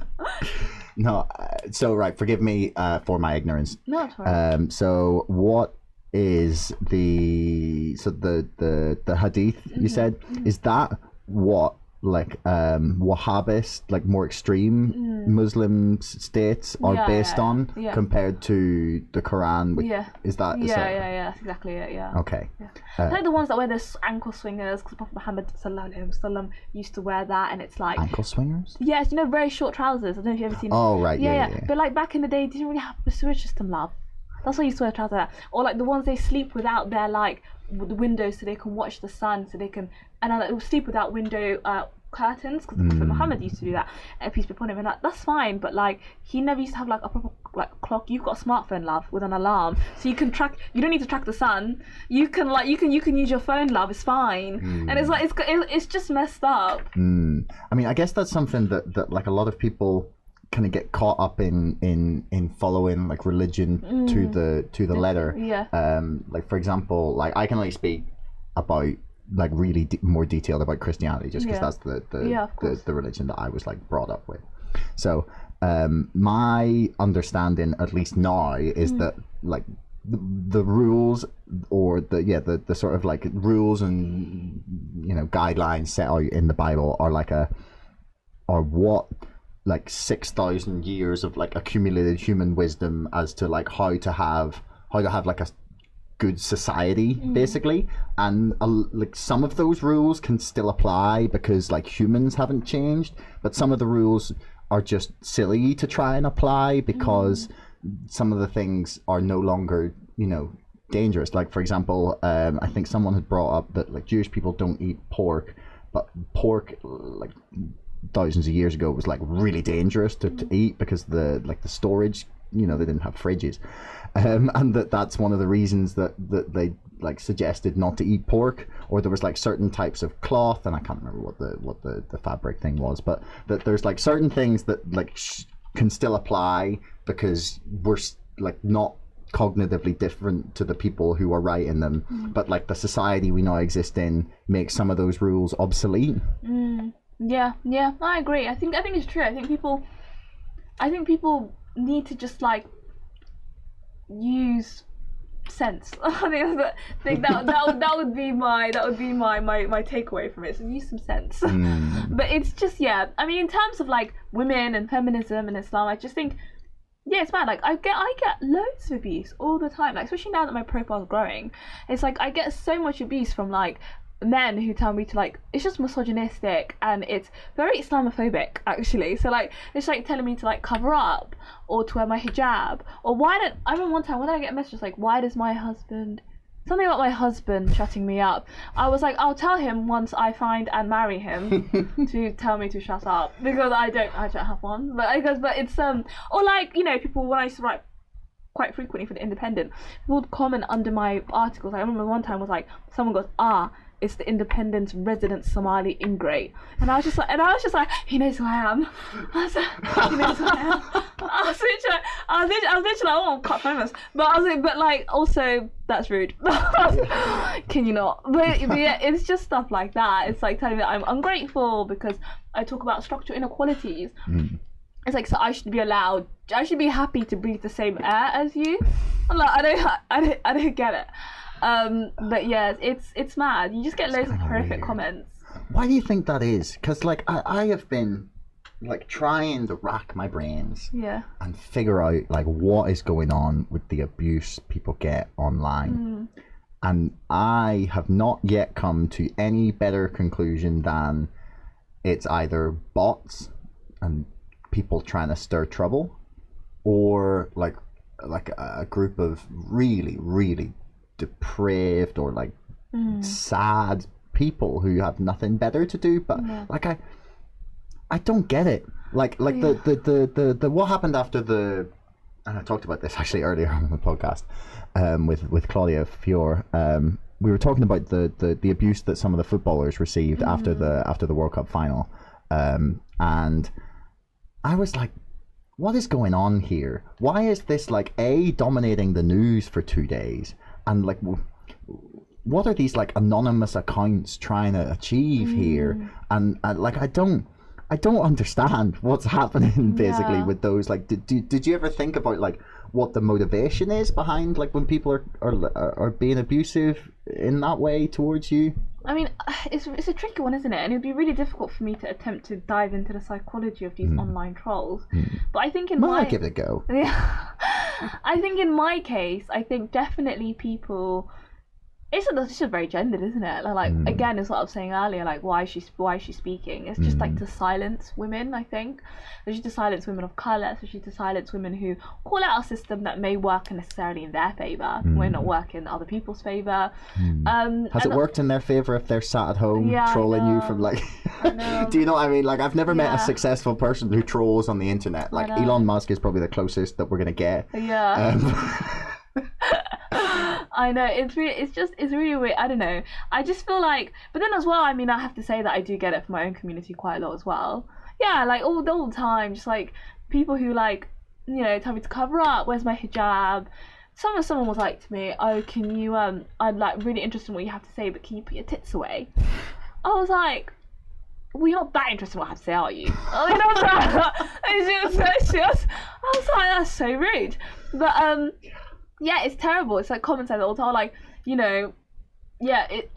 No, so right, forgive me for my ignorance. No, it's fine. So what is the hadith you said, is that what like Wahhabist, like more extreme Muslim states are based on compared to the Quran? Is that that's exactly it. Okay. Like the ones that wear the ankle swingers, because Prophet Muhammad ﷺ used to wear that, and it's like ankle swingers. Yes, you know, very short trousers. I don't know if you've ever seen. Oh right, yeah. But like back in the day, they didn't really have a sewage system, love. That's why you used to wear trousers like that. Or like the ones they sleep without their like the windows, so they can watch the sun, so they can, and like, sleep without window curtains, because the Prophet Muhammad used to do that, and peace be upon him, and like that's fine, but like he never used to have like a proper like clock. You've got a smartphone, love, with an alarm, so you can track. You don't need to track the sun. You can use your phone, love. It's fine. And it's like it's just messed up. I mean, I guess that's something that like a lot of people kind of get caught up in following like religion to the letter. Like for example, like I can only speak about like really more detailed about Christianity just because that's the religion that I was like brought up with. So my understanding, at least now, is that like the rules, or the sort of like rules and, you know, guidelines set out in the Bible are what like 6,000 years of like accumulated human wisdom as to like how to have like a good society, basically. And like some of those rules can still apply because like humans haven't changed, but some of the rules are just silly to try and apply because some of the things are no longer, you know, dangerous. Like for example, I think someone had brought up that like Jewish people don't eat pork, but pork like thousands of years ago was like really dangerous to eat because the storage, you know, they didn't have fridges, and that's one of the reasons that they like suggested not to eat pork. Or there was like certain types of cloth, and I can't remember what the fabric thing was, but that there's like certain things that like can still apply because we're like not cognitively different to the people who are writing them, but like the society we now exist in makes some of those rules obsolete. Yeah, I agree. I think it's true. I think people need to just like use sense. I think that would be my takeaway from it. So use some sense. But it's just, yeah, I mean, in terms of like women and feminism and Islam, I just think, yeah, it's bad. Like I get loads of abuse all the time. Like especially now that my profile's growing, it's like I get so much abuse from like men who tell me to like, it's just misogynistic and it's very Islamophobic actually. So like it's like telling me to like cover up or to wear my hijab, or I remember one time when I get a message like, why does my husband, something about my husband shutting me up. I was like, I'll tell him once I find and marry him to tell me to shut up, because I don't have one. But it's or like, you know, people, when I used to write quite frequently for The Independent, people would comment under my articles. I remember one time was like, someone goes, it's the independent resident Somali ingrate. And I was just like, he knows who I am. I was like, he knows who I am. I was literally like, oh, I'm quite famous. But I was like, but like, also, that's rude. Can you not? But yeah, it's just stuff like that. It's like telling me that I'm ungrateful because I talk about structural inequalities. It's like, so I should be happy to breathe the same air as you. I'm like, I don't get it. But yeah, it's mad. You just get loads of horrific weird comments. Why do you think that is? Because like I have been like trying to rack my brains and figure out like what is going on with the abuse people get online. And I have not yet come to any better conclusion than it's either bots and people trying to stir trouble, or like a group of really, really depraved or like sad people who have nothing better to do. But like I don't get it. Like the what happened after the, and I talked about this actually earlier on the podcast with Claudia Fior. We were talking about the abuse that some of the footballers received after the World Cup final, and I was like, what is going on here? Why is this like dominating the news for 2 days? And like, what are these like anonymous accounts trying to achieve here? And like, I don't understand what's happening basically with those. Like, did you ever think about like what the motivation is behind like when people are being abusive in that way towards you? I mean, it's a tricky one, isn't it? And it'd be really difficult for me to attempt to dive into the psychology of these online trolls. But I think I'll give it a go. Yeah, I think in my case, I think definitely people. It's just very gendered, isn't it? Like again, it's what I was saying earlier. Like, why is she speaking? It's just like to silence women. I think, especially to silence women of color, especially to silence women who call out a system that may work necessarily in their favor, may not work in other people's favor. Has it worked in their favor if they're sat at home trolling you from like? Do you know what I mean? Like, I've never met a successful person who trolls on the internet. Like Elon Musk is probably the closest that we're gonna get. Yeah. I know, it's really weird. I don't know. I just feel like, but then as well, I mean, I have to say that I do get it from my own community quite a lot as well. Yeah, like all the time, just like people who like, you know, tell me to cover up. Where's my hijab? Someone was like to me, oh, can you I'm like really interested in what you have to say, but can you put your tits away? I was like, well, you're not that interested in what I have to say, are you? I mean, I was like, that's so rude. But yeah, it's terrible. It's like comments like that all the time, like, you know, it's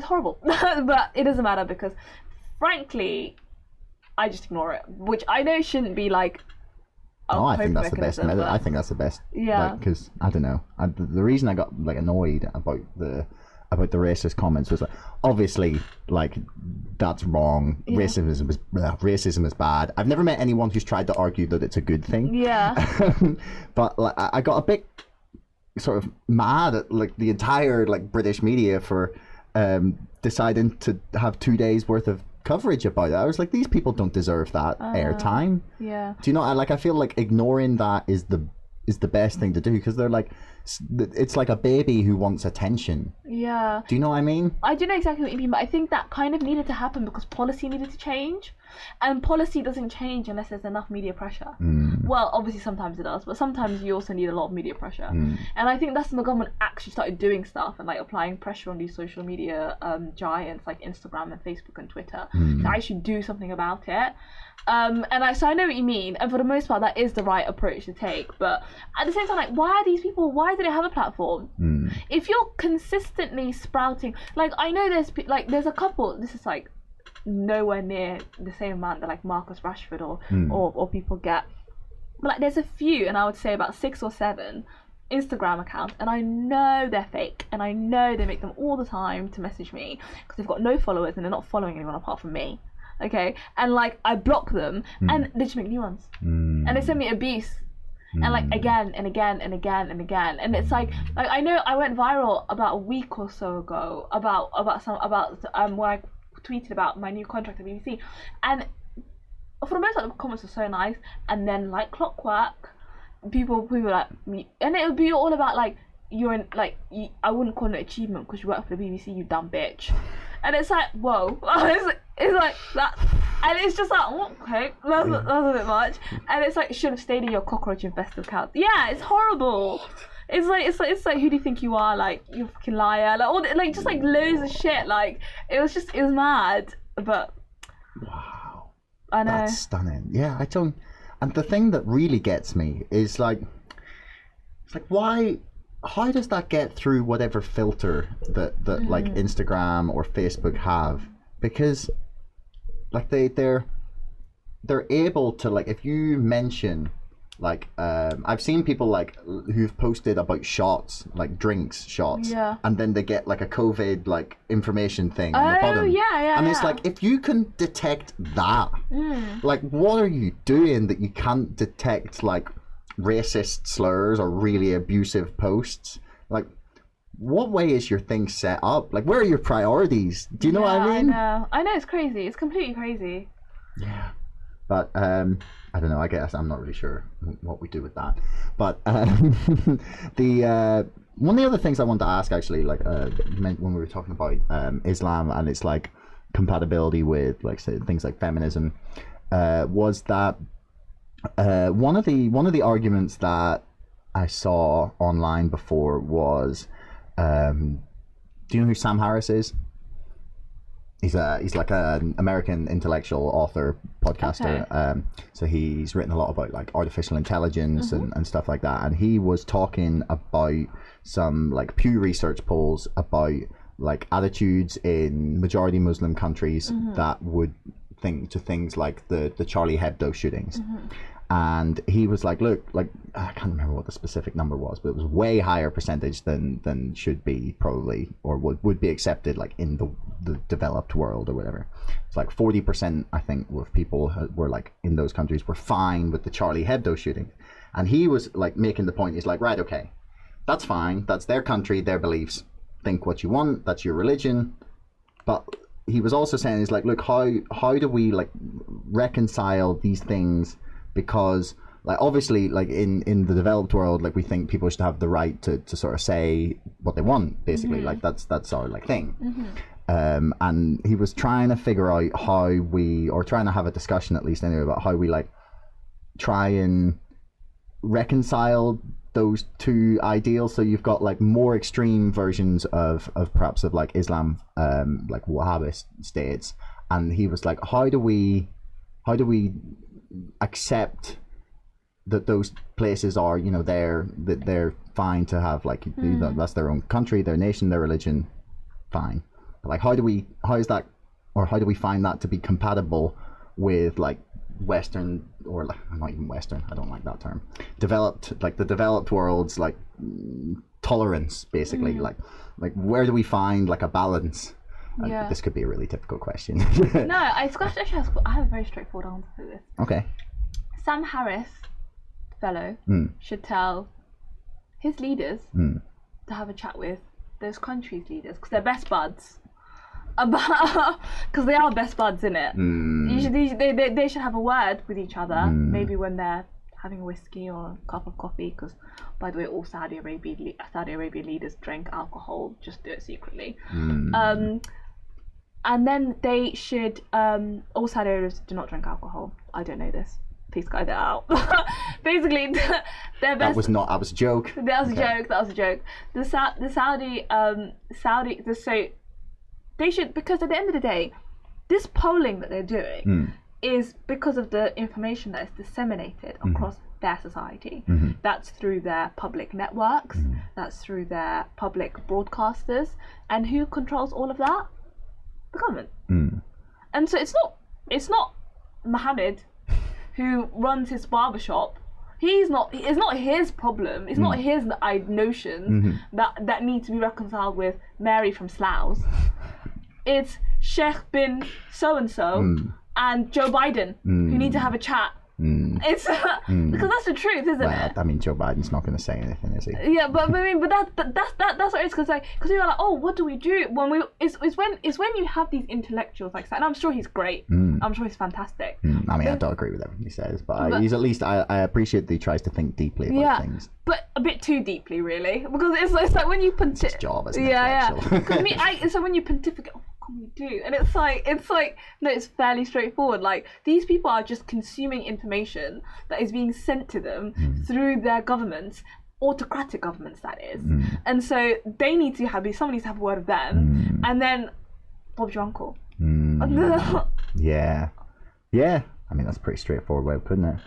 horrible. But it doesn't matter because, frankly, I just ignore it, which I know shouldn't be like. I think that's the best method. I think that's the best. Yeah. Because I don't know. The reason I got like annoyed about the racist comments was like, obviously, like, that's wrong. Yeah. Racism is bad. I've never met anyone who's tried to argue that it's a good thing. Yeah. But like, I got a bit sort of mad at like the entire like British media for deciding to have 2 days worth of coverage about it. I was like, these people don't deserve that airtime. Yeah. Do you know? I feel like ignoring that is the best thing to do, because they're like, it's like a baby who wants attention. Yeah. Do you know what I mean? I do know exactly what you mean, but I think that kind of needed to happen because policy needed to change, and policy doesn't change unless there's enough media pressure. Well, obviously sometimes it does, but sometimes you also need a lot of media pressure. And I think that's when the government actually started doing stuff and like applying pressure on these social media giants like Instagram and Facebook and Twitter to actually do something about it. So I know what you mean, and for the most part that is the right approach to take, but at the same time, like, why do they have a platform? If you're consistently sprouting, like, I know there's a couple, this is like nowhere near the same amount that like Marcus Rashford or people get, but like there's a few, and I would say about 6 or 7 Instagram accounts, and I know they're fake, and I know they make them all the time to message me because they've got no followers and they're not following anyone apart from me. Okay, and like I block them and they just make new ones, and they send me abuse, and like again and again and again and again, and it's like I know I went viral about a week or so ago about where I tweeted about my new contract at BBC, and for the most part the comments were so nice, and then like clockwork, people were like me, and it would be all about like, you're in like I wouldn't call it an achievement because you work for the BBC, you dumb bitch. And it's like, whoa, it's like that, and it's just like, oh, okay, that's a bit much. And it's like, should have stayed in your cockroach infested couch. Yeah, it's horrible. It's like, who do you think you are? Like, you fucking liar. Like, all like just like loads of shit. Like, it was mad. But wow, I know, that's stunning. Yeah, I don't. And the thing that really gets me is like, it's like, why? How does that get through whatever filter that like Instagram or Facebook have? Because like they're able to, like, if you mention like I've seen people like who've posted about shots, like drinks shots, and then they get like a COVID like information thing on the bottom. And it's like, if you can detect that, like, what are you doing that you can't detect like racist slurs or really abusive posts? Like, what way is your thing set up? Like, where are your priorities? Do you know what I mean? I know, it's crazy. It's completely crazy. Yeah, but I don't know, I guess I'm not really sure what we do with that. But the one of the other things I wanted to ask, actually, like when we were talking about Islam and its like compatibility with, like, say, things like feminism, was that one of the arguments that I saw online before was, do you know who Sam Harris is? He's like an American intellectual author, podcaster. Okay. So he's written a lot about like artificial intelligence and stuff like that. And he was talking about some like Pew Research polls about like attitudes in majority Muslim countries that would think to things like the Charlie Hebdo shootings. And he was like, look, like, I can't remember what the specific number was, but it was way higher percentage than should be probably, or would be accepted like in the developed world or whatever. It's like 40%, I think, of people were like in those countries were fine with the Charlie Hebdo shooting. And he was like making the point, he's like, right, okay, that's fine. That's their country, their beliefs. Think what you want. That's your religion. But he was also saying, he's like, look, how do we like reconcile these things? Because like obviously like in the developed world, like we think people should have the right to sort of say what they want, basically. Like that's our like thing. And he was trying to figure out how we, or trying to have a discussion at least anyway, about how we like try and reconcile those two ideals. So you've got like more extreme versions of perhaps of like Islam, like Wahhabist states, and he was like, how do we accept that those places are, you know, they're fine to have like, you know, that's their own country, their nation, their religion, fine. But like, how do we find that to be compatible with like Western, or like, not even Western, I don't like that term, developed, like the developed world's like tolerance, basically. Like where do we find like a balance? And this could be a really difficult question. No, I have a very straightforward answer for this. Okay. Sam Harris, fellow, should tell his leaders to have a chat with those countries' leaders, because they're best buds. Because they are best buds, innit? They should have a word with each other, maybe when they're having a whiskey or a cup of coffee, because, by the way, all Saudi Arabia leaders drink alcohol, just do it secretly. And then they should, all Saudi Arabians do not drink alcohol. I don't know this. Please guide that out. Basically, their best... That was a joke. That was a joke. So they should, because at the end of the day, this polling that they're doing is because of the information that is disseminated across their society. That's through their public networks, that's through their public broadcasters, and who controls all of that? The government. And so it's not Mohammed who runs his barbershop. It's not his problem. It's not his notions that need to be reconciled with Mary from Slough. It's Sheikh bin so-and-so and Joe Biden who need to have a chat It's because that's the truth, isn't it? I mean, Joe Biden's not going to say anything, is he? Yeah, but that's what it is, because people are like, oh, what do we do when we? It's when you have these intellectuals like that, and I'm sure he's great. I'm sure he's fantastic. I mean, I don't agree with everything he says, but he's at least I appreciate that he tries to think deeply about things. But a bit too deeply, really, because it's like when you It's his job as an intellectual. So when you pontificate, oh, what can we do? And it's like no, it's fairly straightforward. Like, these people are just consuming information that is being sent to them through their governments, autocratic governments, that is. And so they need to somebody needs to have a word of them, and then Bob's your uncle. Yeah. I mean, that's a pretty straightforward way of putting it.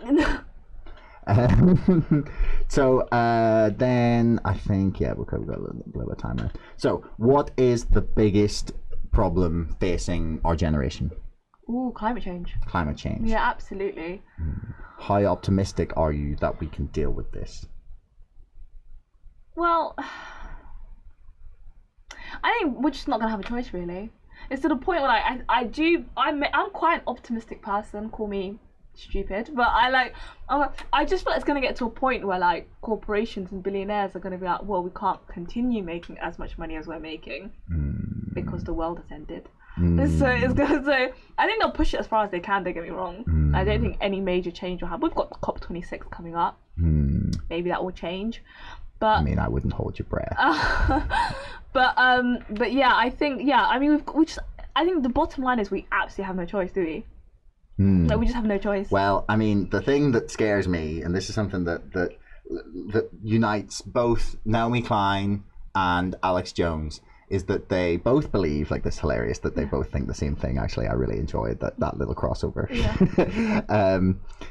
So then I think we've got a little bit of time left. So what is the biggest problem facing our generation? Ooh, climate change. Yeah, absolutely. How optimistic are you that we can deal with this? Well, I think we're just not gonna have a choice, really. It's to the point where I'm quite an optimistic person. Call me stupid, but I just feel like it's going to get to a point where like corporations and billionaires are going to be like, well, we can't continue making as much money as we're making because the world has ended. So I think they'll push it as far as they can, don't get me wrong. I don't think any major change will happen. We've got COP26 coming up. Maybe that will change, but I mean, I wouldn't hold your breath. But yeah, I think I mean I think the bottom line is we absolutely have no choice, do we? Like, we just have no choice. Well, I mean, the thing that scares me, and this is something that unites both Naomi Klein and Alex Jones, is that they both believe, like, this is hilarious, that they both think the same thing. Actually, I really enjoyed that little crossover. Yeah.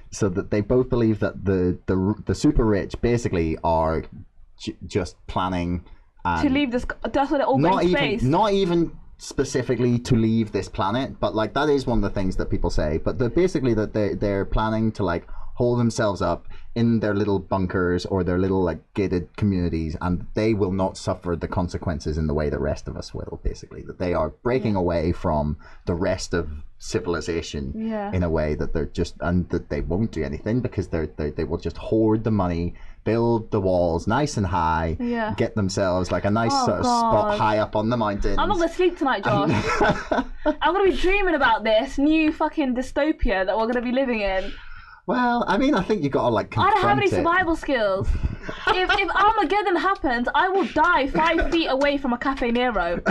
So that they both believe that the super rich basically are just planning to leave this. That's what they're all going to space. Not even specifically to leave this planet, but like that is one of the things that people say. But basically that they're planning to like hole themselves up in their little bunkers or their little like gated communities, and they will not suffer the consequences in the way the rest of us will. Basically, that they are breaking away from the rest of civilization in a way that they're just, and that they won't do anything because they will just hoard the money, build the walls nice and high, get themselves like a nice sort of spot high up on the mountains. I'm not gonna sleep tonight, Josh. I'm gonna be dreaming about this new fucking dystopia that we're gonna be living in. Well, I mean, I think you gotta like confront I don't have any survival skills. if Armageddon happens, I will die 5 feet away from a Cafe Nero.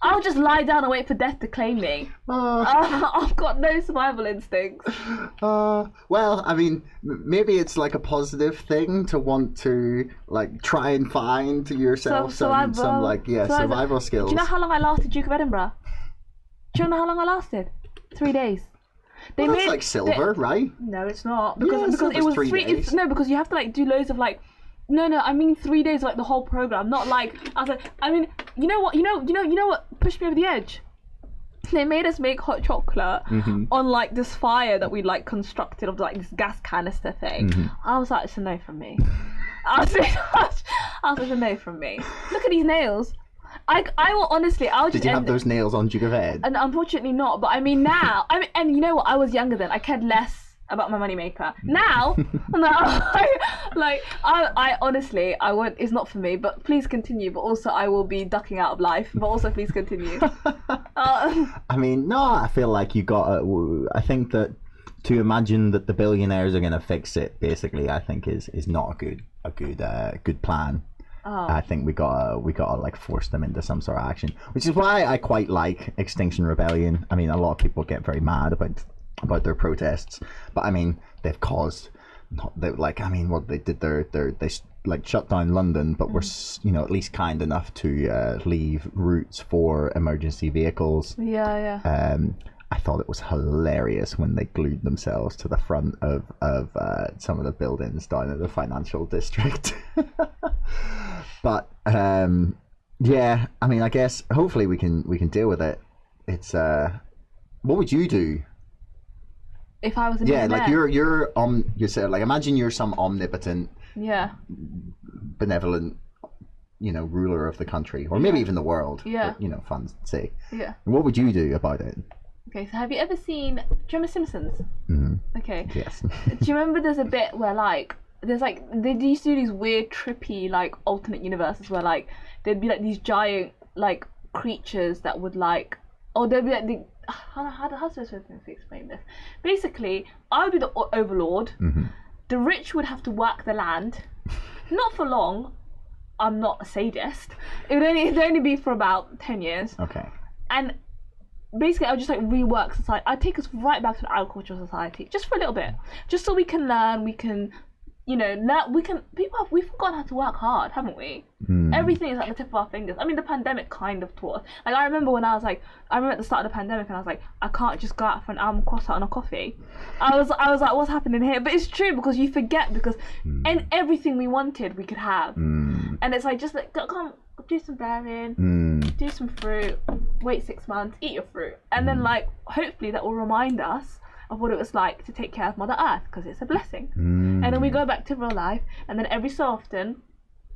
I'll just lie down and wait for death to claim me. I've got no survival instincts. Well, I mean, maybe it's like a positive thing to want to like try and find to yourself some like survival skills. Do you know how long I lasted Duke of Edinburgh? Do you know how long I lasted? 3 days. That's like silver, right? No, it's not, because it was 3 days. No, because you have to like do loads of like. No, I mean 3 days, like the whole program, not like. I mean, you know what pushed me over the edge? They made us make hot chocolate on like this fire that we like constructed of like this gas canister thing. I was like, it's a no from me. I was like, a no from me. Look at these nails. I will honestly, I'll just. Did you have those nails on Duke of Ed? And unfortunately not, but I mean now, and you know what? I was younger then. I cared less about my moneymaker. Now, I honestly, I won't. It's not for me. But please continue. But also, I will be ducking out of life. But also, please continue. I mean, no, I feel like you got. I think that to imagine that the billionaires are going to fix it, basically, I think is not a good plan. I think we gotta like force them into some sort of action, which is why I quite like Extinction Rebellion. I mean, a lot of people get very mad about their protests, but I mean, they've caused, what they did they like shut down London, but were at least kind enough to leave routes for emergency vehicles. I thought it was hilarious when they glued themselves to the front of some of the buildings down at the financial district. But I mean, I guess hopefully we can deal with it. It's what would you do if I was a like you said, like imagine you're some omnipotent, benevolent, ruler of the country, or maybe even the world, for fun's sake. And what would you do about it? Okay, so have you ever seen? Do you remember Simpsons? Mm. Okay. Yes. Do you remember there's a bit where like there's like they used to do these weird trippy like alternate universes where like there'd be like these giant like creatures that would like, or there'd be like the how's I supposed to explain this? Basically, I would be the overlord. Mm-hmm. The rich would have to work the land, not for long. I'm not a sadist. It'd only be for about 10 years. Okay. And basically, I would just like rework society. I'd take us right back to an agricultural society, just for a little bit, just so we can learn. We can, you know, we've forgotten how to work hard, haven't we? Everything is at the tip of our fingers. I mean, the pandemic kind of taught us. Like, I remember at the start of the pandemic, and I was like, I can't just go out for an almond croissant and a coffee. I was like, what's happening here? But it's true, because you forget, and everything we wanted, we could have. And it's like, just like, come do some bearing, do some fruit, wait 6 months, eat your fruit, and then like, hopefully that will remind us of what it was like to take care of Mother Earth, because it's a blessing. And then we go back to real life, and then every so often,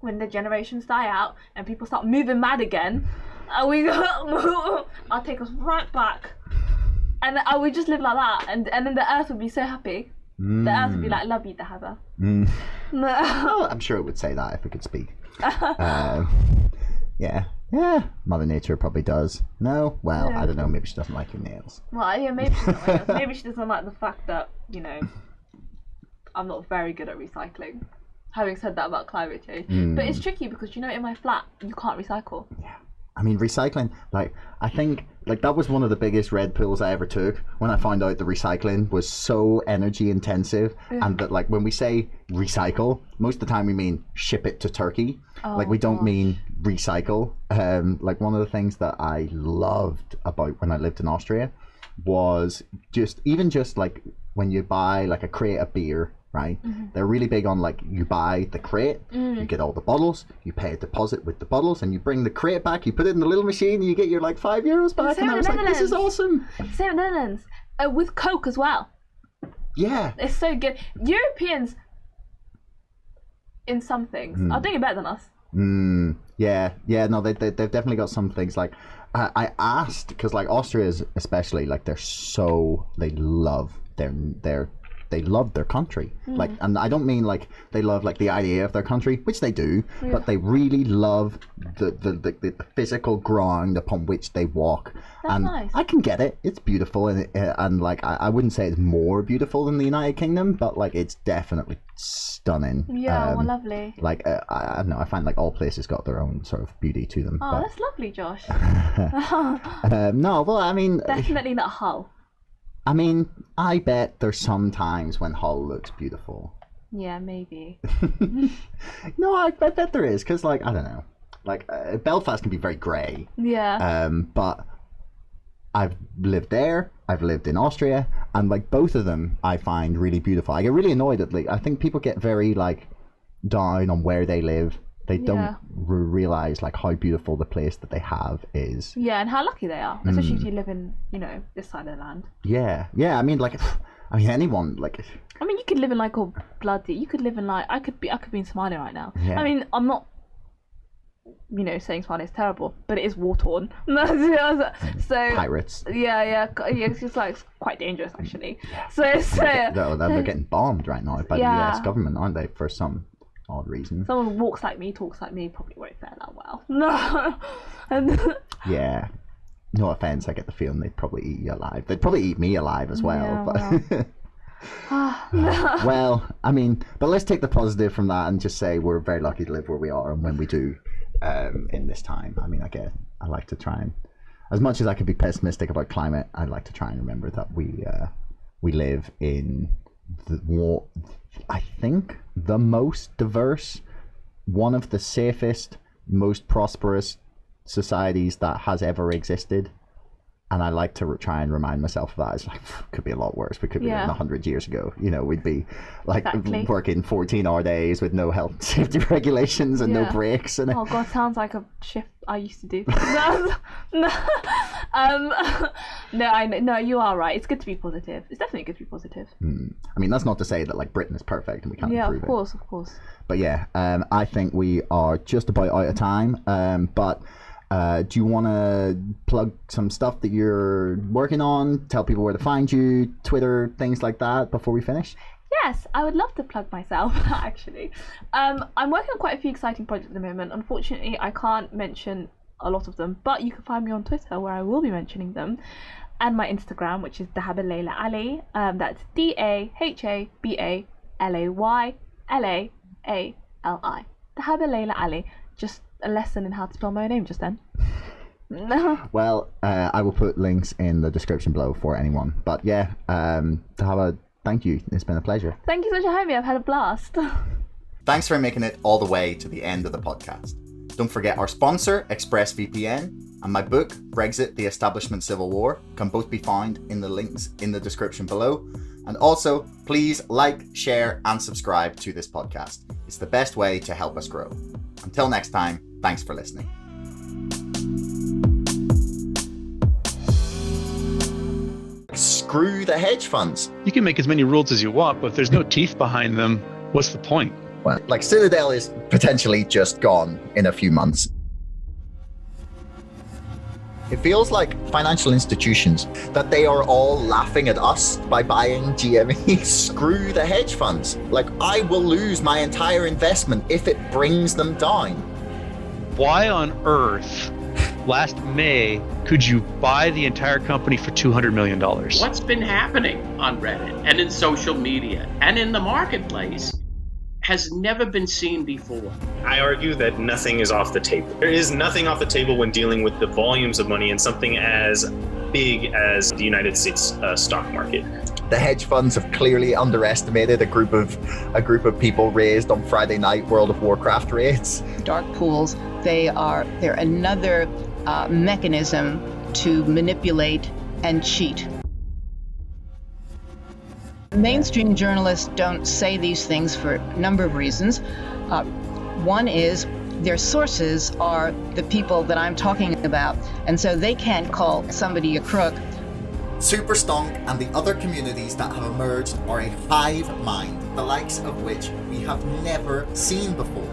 when the generations die out and people start moving mad again, we go, I'll take us right back, and we just live like that, and then the Earth would be so happy. The Earth would be like, love you, Dahaba. Well, I'm sure it would say that if it could speak. Yeah, Mother Nature probably does. No? Well, I don't know, maybe she doesn't like your nails. Well, yeah, maybe she doesn't like us. Maybe she doesn't like the fact that, you know, I'm not very good at recycling. Having said that about climate change. But it's tricky because, you know, in my flat, you can't recycle. Yeah. I mean, recycling, like, I think, like, that was one of the biggest red pills I ever took when I found out the recycling was so energy intensive, and that, like, when we say recycle, most of the time we mean ship it to Turkey. Like, we don't mean recycle. Like, one of the things that I loved about when I lived in Austria was just like when you buy like a crate of beer, right? They're really big on like, you buy the crate, you get all the bottles, you pay a deposit with the bottles, and you bring the crate back, you put it in the little machine, and you get your like €5 back. Same And I was like, this is awesome. Same in the Netherlands. With Coke as well. Yeah. It's so good. Europeans, in some things, are doing it better than us. Yeah, no, they've definitely got some things. Like, I asked, because like Austria is especially, like, they love their country. Like, and I don't mean like they love like the idea of their country, which they do, but they really love the physical ground upon which they walk. That's and nice. I can get it. It's beautiful, and like I wouldn't say it's more beautiful than the United Kingdom, but like it's definitely stunning. Yeah, well, lovely. Like I don't know. I find like all places got their own sort of beauty to them. Oh, that's lovely, Josh. No, well, I mean, Definitely not Hull. I mean, I bet there's some times when Hull looks beautiful. Yeah, maybe. No, I bet there is, because, like, I don't know. Like, Belfast can be very grey. Yeah. But I've lived there, I've lived in Austria, and, like, both of them I find really beautiful. I get really annoyed at, like, I think people get very, like, down on where they live. They don't realise, like, how beautiful the place that they have is. Yeah, and how lucky they are, especially if you live in, you know, this side of the land. Yeah, I mean, like, anyone, like... I mean, you could live in, like, you could live in, like, I could be in Somali right now. Yeah. I mean, I'm not, you know, saying Somali is terrible, but it is war-torn. So... Pirates. Yeah, it's just, like, quite dangerous, actually. So... They're getting bombed right now by the US government, aren't they, for some odd reason. Someone who walks like me, talks like me, probably won't fare that well. No. Yeah. No offense, I get the feeling they'd probably eat you alive. They'd probably eat me alive as well. Yeah, but well, I mean, but let's take the positive from that and just say we're very lucky to live where we are, and when we do, in this time. I mean, I like to try and, as much as I could be pessimistic about climate, I'd like to try and remember that we live in I think the most diverse, one of the safest, most prosperous societies that has ever existed. And I like to try and remind myself of that. It's like, could be a lot worse. We could be living 100 years ago. You know, we'd be like working 14-hour days with no health and safety regulations and no breaks. And oh God, sounds like a shift I used to do. No, you are right. It's good to be positive. It's definitely good to be positive. I mean, that's not to say that like Britain is perfect and we can't improve it. Of course. But yeah, I think we are just about out of time. But Do you want to plug some stuff that you're working on? Tell people where to find you, Twitter, things like that before we finish? Yes, I would love to plug myself, actually. I'm working on quite a few exciting projects at the moment. Unfortunately, I can't mention a lot of them, but you can find me on Twitter, where I will be mentioning them, and my Instagram, which is Dahaba Layla Ali. That's DahabaLayLali. Dahaba Layla Ali. Just a lesson in how to spell my name just then. Well, I will put links in the description below for anyone. But yeah, Dahaba, thank you. It's been a pleasure. Thank you so much for having me. I've had a blast. Thanks for making it all the way to the end of the podcast. Don't forget our sponsor, ExpressVPN, and my book, Brexit, The Establishment Civil War, can both be found in the links in the description below. And also, please like, share, and subscribe to this podcast. It's the best way to help us grow. Until next time, thanks for listening. Screw the hedge funds. You can make as many rules as you want, but if there's no teeth behind them, what's the point? Well, like Citadel is potentially just gone in a few months. It feels like financial institutions, that they are all laughing at us by buying GME. Screw the hedge funds. Like, I will lose my entire investment if it brings them down. Why on earth, last May, could you buy the entire company for $200 million? What's been happening on Reddit and in social media and in the marketplace has never been seen before. I argue that nothing is off the table. There is nothing off the table when dealing with the volumes of money in something as big as the United States stock market. The hedge funds have clearly underestimated a group of people raised on Friday night World of Warcraft raids. Dark pools, they're another mechanism to manipulate and cheat. Mainstream journalists don't say these things for a number of reasons. One is their sources are the people that I'm talking about, and so they can't call somebody a crook. Superstonk and the other communities that have emerged are a hive mind, the likes of which we have never seen before.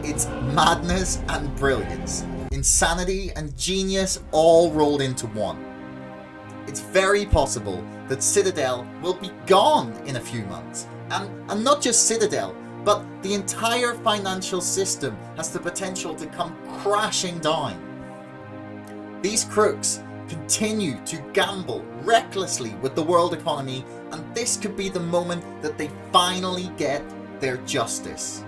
It's madness and brilliance, insanity and genius all rolled into one. It's very possible that Citadel will be gone in a few months. And not just Citadel, but the entire financial system has the potential to come crashing down. These crooks continue to gamble recklessly with the world economy, and this could be the moment that they finally get their justice.